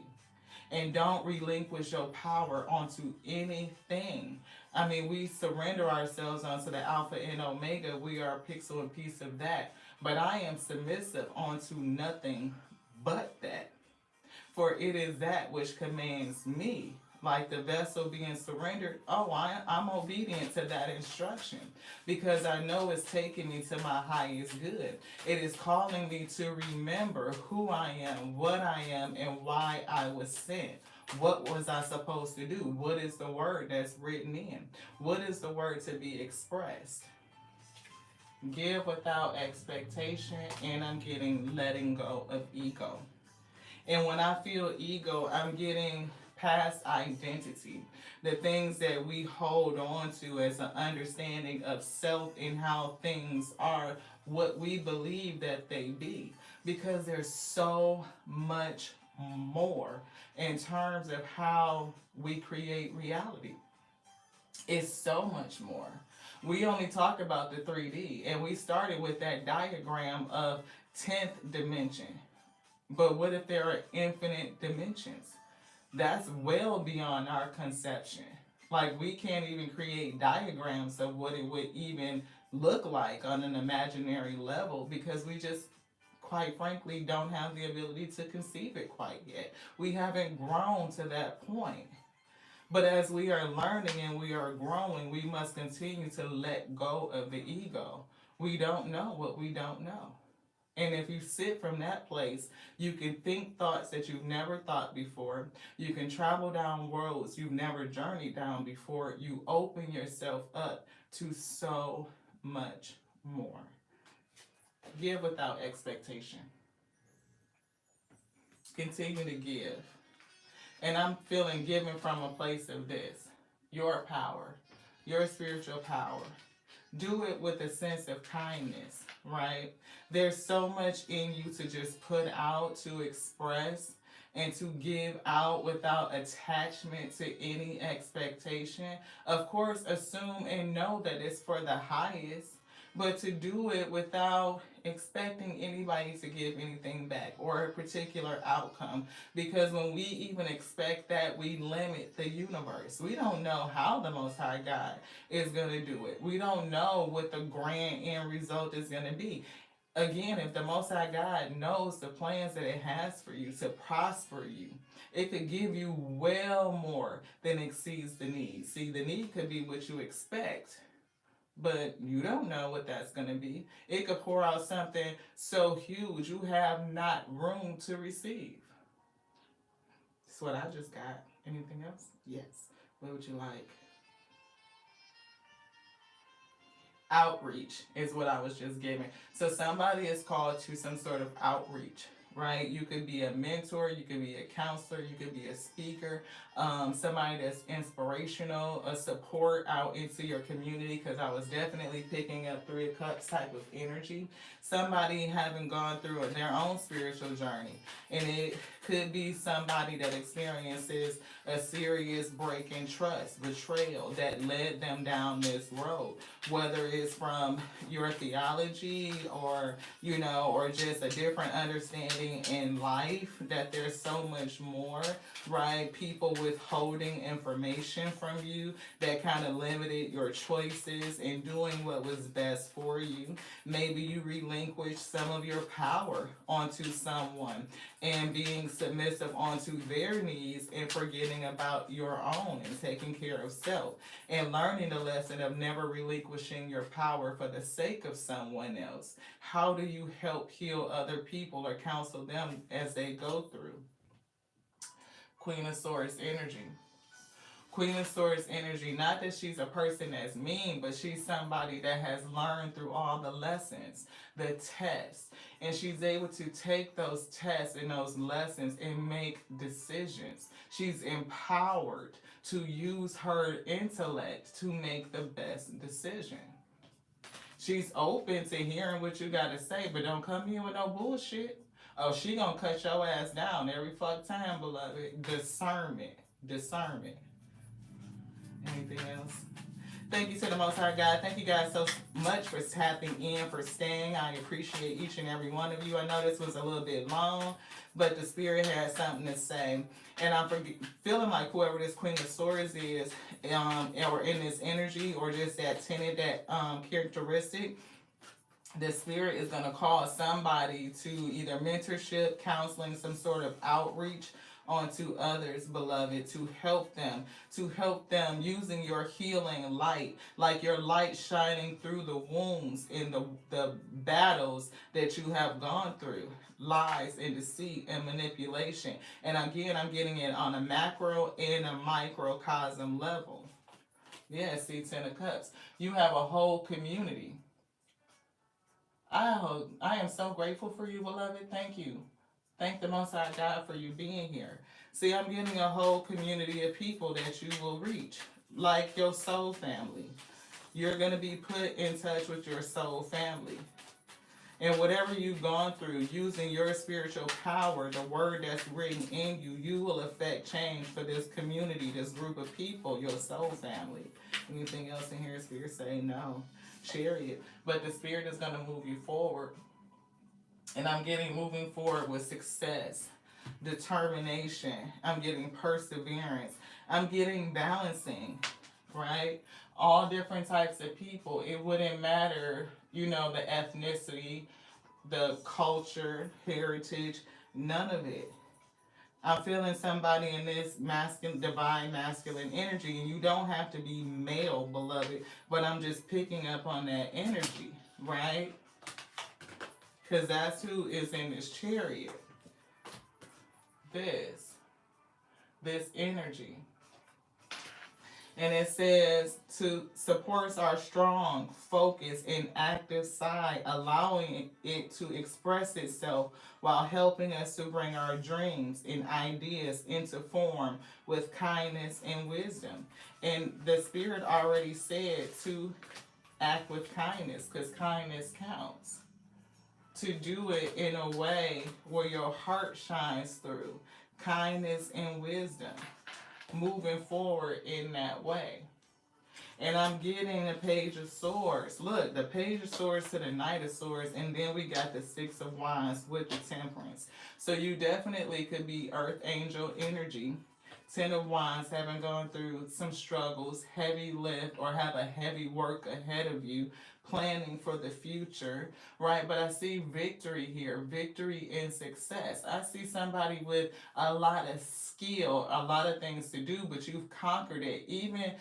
And don't relinquish your power onto anything. I mean, we surrender ourselves onto the Alpha and Omega. We are a pixel and piece of that. But I am submissive onto nothing but that. For it is that which commands me, like the vessel being surrendered. Oh, I'm obedient to that instruction because I know it's taking me to my highest good. It is calling me to remember who I am, what I am, and why I was sent. What was I supposed to do? What is the word that's written in? What is the word to be expressed? Give without expectation, and I'm getting letting go of ego. And when I feel ego, I'm getting past identity, the things that we hold on to as an understanding of self and how things are what we believe that they be. Because there's so much more in terms of how we create reality. It's so much more. We only talk about the 3D, and we started with that diagram of 10th dimension. But what if there are infinite dimensions? That's well beyond our conception. Like, we can't even create diagrams of what it would even look like on an imaginary level because we just, quite frankly, don't have the ability to conceive it quite yet. We haven't grown to that point. But as we are learning and we are growing, we must continue to let go of the ego. We don't know what we don't know. And if you sit from that place, you can think thoughts that you've never thought before. You can travel down roads you've never journeyed down before. You open yourself up to so much more. Give without expectation. Continue to give. And I'm feeling given from a place of this. Your power. Your spiritual power. Do it with a sense of kindness, right? There's so much in you to just put out, to express, and to give out without attachment to any expectation. Of course, assume and know that it's for the highest, but to do it without expecting anybody to give anything back or a particular outcome. Because when we even expect that, we limit the universe. We don't know how the Most High God is going to do it. We don't know what the grand end result is going to be. Again, if the Most High God knows the plans that it has for you to prosper you, it could give you well more than exceeds the need. See, the need could be what you expect, but you don't know what that's going to be. It could pour out something so huge you have not room to receive. That's what I just got. Anything else? Yes. What would you like? Outreach is what I was just giving. So somebody is called to some sort of outreach, right? You could be a mentor, you could be a counselor, you could be a speaker, somebody that's inspirational, a support out into your community, because I was definitely picking up 3 of Cups type of energy. Somebody having gone through their own spiritual journey, and it could be somebody that experiences a serious break in trust, betrayal that led them down this road, whether it's from your theology or, or just a different understanding in life, that there's so much more, right? People withholding information from you that kind of limited your choices in doing what was best for you. Maybe you relinquished some of your power onto someone and being submissive onto their needs and forgetting about your own and taking care of self and learning the lesson of never relinquishing your power for the sake of someone else. How do you help heal other people or counsel them as they go through? Queen of Swords energy. Queen of Swords energy, not that she's a person that's mean, but she's somebody that has learned through all the lessons, the tests, and she's able to take those tests and those lessons and make decisions. She's empowered to use her intellect to make the best decision. She's open to hearing what you gotta say, but don't come in with no bullshit. Oh, she gonna cut your ass down every fuck time, beloved. Discernment. Discernment. Anything else? Thank you to the Most High God. Thank you guys so much for tapping in, for staying. I appreciate each and every one of you. I know this was a little bit long, but the Spirit had something to say. And I'm feeling like whoever this Queen of Swords is, or in this energy, or just that tenet, that characteristic, the Spirit is going to call somebody to either mentorship, counseling, some sort of outreach onto others, beloved, to help them using your healing light, like your light shining through the wounds in the battles that you have gone through, lies and deceit and manipulation. And again, I'm getting it on a macro and a microcosm level. Yeah, see, Ten of Cups. You have a whole community. I am so grateful for you, beloved. Thank you. Thank the Most High God for you being here. See, I'm getting a whole community of people that you will reach, like your soul family. You're going to be put in touch with your soul family. And whatever you've gone through, using your spiritual power, the word that's written in you, you will affect change for this community, this group of people, your soul family. Anything else in here, Spirit say no. Chariot. But the Spirit is going to move you forward. And I'm getting moving forward with success, determination. I'm getting perseverance. I'm getting balancing, right? All different types of people. It wouldn't matter, the ethnicity, the culture, heritage, none of it. I'm feeling somebody in this masculine, divine masculine energy, and you don't have to be male, beloved, but I'm just picking up on that energy, right? Because that's who is in this chariot. This energy. And it says to supports our strong, focused, and active side, allowing it to express itself while helping us to bring our dreams and ideas into form with kindness and wisdom. And the Spirit already said to act with kindness, because kindness counts. To do it in a way where your heart shines through kindness and wisdom, moving forward in that way. And I'm getting the Page of Swords. Look, the Page of Swords to the Knight of Swords, and then we got the Six of Wands with the Temperance. So you definitely could be Earth Angel energy. Ten of Wands, having gone through some struggles, heavy lift, or have a heavy work ahead of you, planning for the future, right? But I see victory here, victory and success. I see somebody with a lot of skill, a lot of things to do, but you've conquered it. Even,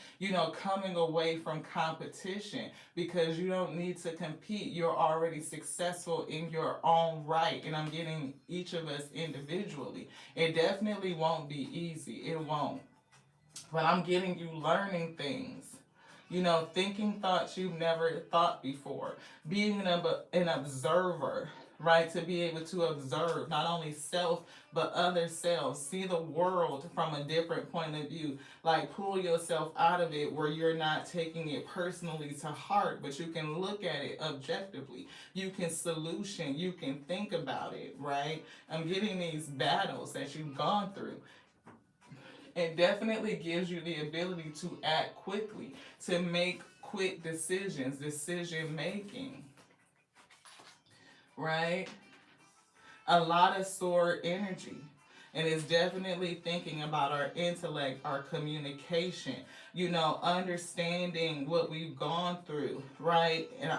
coming away from competition, because you don't need to compete. You're already successful in your own right. And I'm getting each of us individually. It definitely won't be easy. It won't. But I'm getting you learning things. Thinking thoughts you've never thought before. Being an observer, right? To be able to observe not only self, but other selves. See the world from a different point of view. Like, pull yourself out of it where you're not taking it personally to heart, but you can look at it objectively. You can solution, you can think about it, right? I'm getting these battles that you've gone through. It definitely gives you the ability to act quickly, to make quick decisions, decision making, right? A lot of sword energy. And it's definitely thinking about our intellect, our communication, understanding what we've gone through, right? And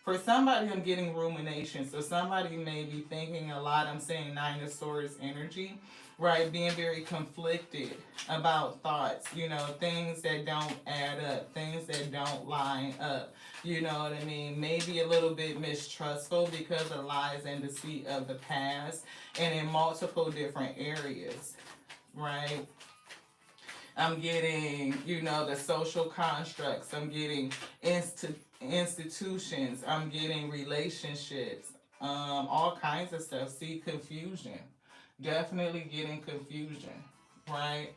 for somebody, I'm getting rumination. So somebody may be thinking a lot. I'm saying Nine of Swords energy, right? Being very conflicted about thoughts, things that don't add up, things that don't line up. You know what I mean? Maybe a little bit mistrustful because of lies and deceit of the past and in multiple different areas, right? I'm getting, the social constructs. I'm getting institutions. I'm getting relationships. All kinds of stuff. See, confusion. Definitely getting confusion, right?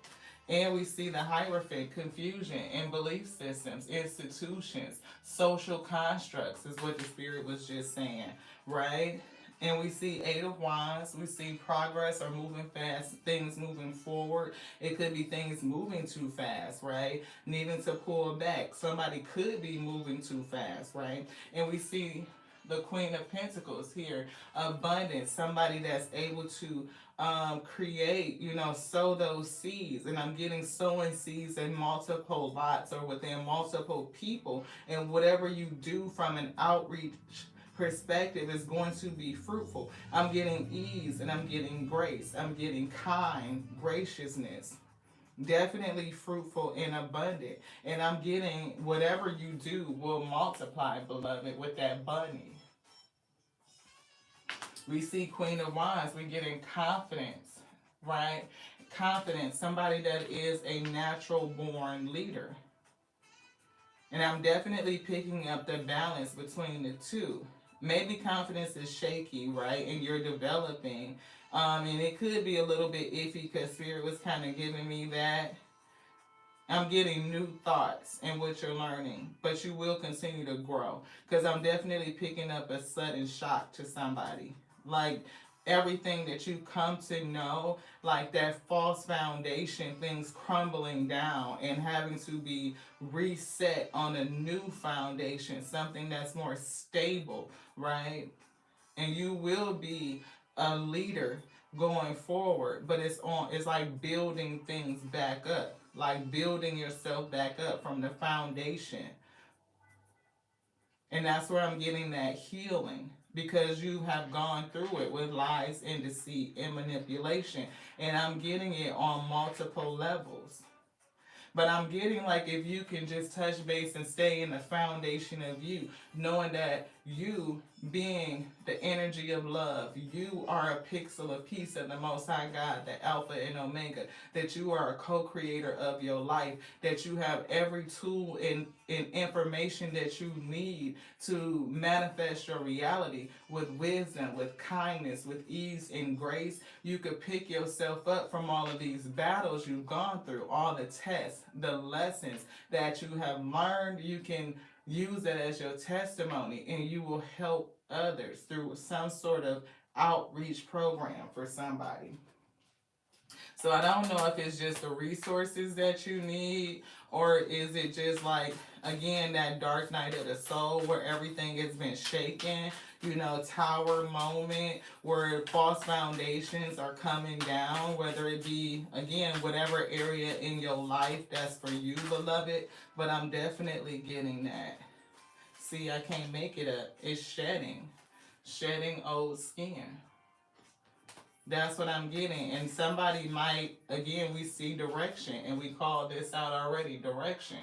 And we see the Hierophant, confusion in belief systems, institutions, social constructs is what the Spirit was just saying, right? And we see Eight of Wands. We see progress or moving fast, things moving forward. It could be things moving too fast, right? Needing to pull back. Somebody could be moving too fast, right? And we see the Queen of Pentacles here. Abundance. Somebody that's able to create, sow those seeds. And I'm getting sowing seeds in multiple lots or within multiple people. And whatever you do from an outreach perspective is going to be fruitful. I'm getting ease and I'm getting grace. I'm getting kind, graciousness. Definitely fruitful and abundant. And I'm getting whatever you do will multiply, beloved, with that bunny. We see Queen of Wands, we're getting confidence, right? Confidence, somebody that is a natural born leader. And I'm definitely picking up the balance between the two. Maybe confidence is shaky, right? And you're developing. And it could be a little bit iffy because Spirit was kind of giving me that. I'm getting new thoughts in what you're learning, but you will continue to grow because I'm definitely picking up a sudden shock to somebody. Like everything that you come to know, like that false foundation, things crumbling down and having to be reset on a new foundation, something that's more stable, right? And you will be a leader going forward, but it's like building things back up, like building yourself back up from the foundation. And that's where I'm getting that healing because you have gone through it with lies and deceit and manipulation, and I'm getting it on multiple levels. But I'm getting like if you can just touch base and stay in the foundation of you, knowing that you being the energy of love, you are a pixel, a piece of the Most High God, the Alpha and Omega, that you are a co-creator of your life, that you have every tool and information that you need to manifest your reality with wisdom, with kindness, with ease and grace. You could pick yourself up from all of these battles you've gone through, all the tests, the lessons that you have learned. You can use it as your testimony and you will help others through some sort of outreach program for somebody. So I don't know if it's just the resources that you need, or is it just like, again, that dark night of the soul where everything has been shaken, tower moment where false foundations are coming down, whether it be, again, whatever area in your life that's for you, beloved. But I'm definitely getting that. See, I can't make it up. It's shedding old skin. That's what I'm getting. And somebody might, again, we see direction, and we called this out already, direction.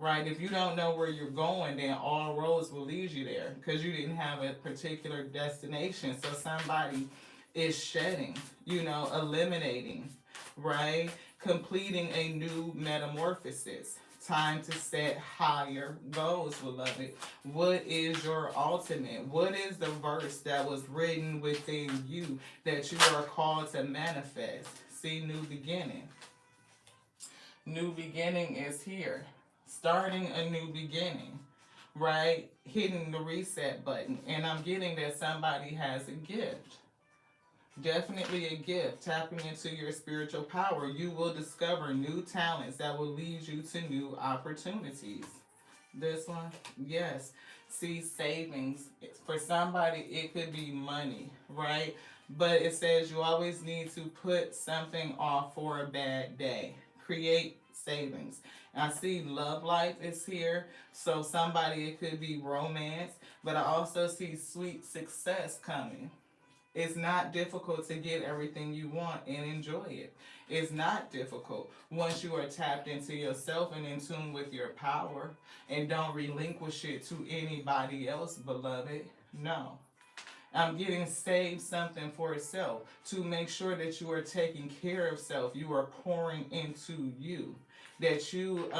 Right? If you don't know where you're going, then all roads will lead you there because you didn't have a particular destination. So somebody is shedding, eliminating, right? Completing a new metamorphosis. Time to set higher goals, beloved. What is your ultimate? What is the verse that was written within you that you are called to manifest? See, new beginning. New beginning is here. Starting a new beginning, right? Hitting the reset button. And I'm getting that somebody has a gift. Definitely a gift. Tapping into your spiritual power, you will discover new talents that will lead you to new opportunities. This one, yes. See, savings. For somebody, it could be money, right? But it says you always need to put something off for a bad day. Create savings. I see love life is here. So somebody, it could be romance. But I also see sweet success coming. It's not difficult to get everything you want and enjoy it. It's not difficult once you are tapped into yourself and in tune with your power and don't relinquish it to anybody else, beloved. No. I'm getting saved something for itself to make sure that you are taking care of self. You are pouring into you. That you,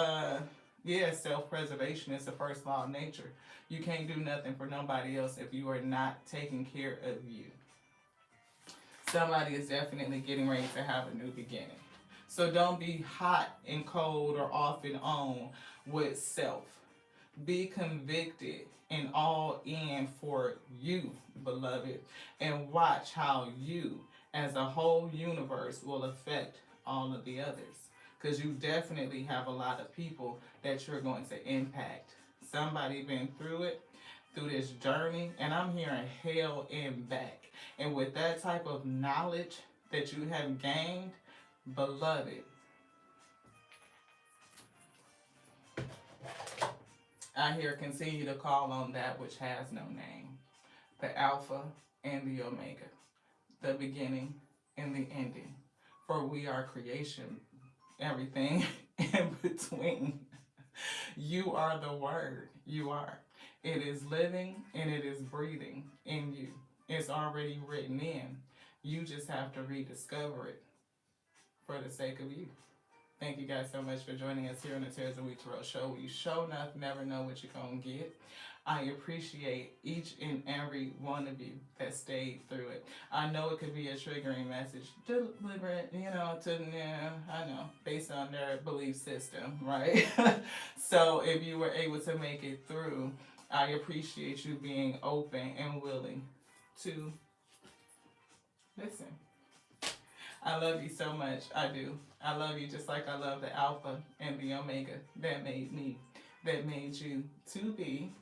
self-preservation is the first law of nature. You can't do nothing for nobody else if you are not taking care of you. Somebody is definitely getting ready to have a new beginning. So don't be hot and cold or off and on with self. Be convicted and all in for you, beloved, and watch how you, as a whole universe, will affect all of the others. Because you definitely have a lot of people that you're going to impact. Somebody been through it, through this journey, and I'm hearing hell and back. And with that type of knowledge that you have gained, beloved, I hear continue to call on that which has no name. the Alpha and the Omega, the beginning and the ending. For we are creation, everything in between. You are the Word. You are. It is living and it is breathing in you. It's already written in. You just have to rediscover it for the sake of you. Thank you guys so much for joining us here on the Tears of Week Tarot Show. You show enough, never know what you're going to get. I appreciate each and every one of you that stayed through it. I know it could be a triggering message, deliberate, I know, based on their belief system, right? So if you were able to make it through, I appreciate you being open and willing to listen. I love you so much. I do. I love you just like I love the Alpha and the Omega that made me, that made you to be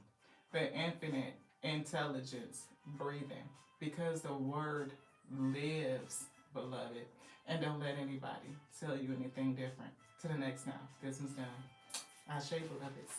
the infinite intelligence breathing. Because the Word lives, beloved. And don't let anybody tell you anything different. To the next now. This one's done. Ashe, beloveds.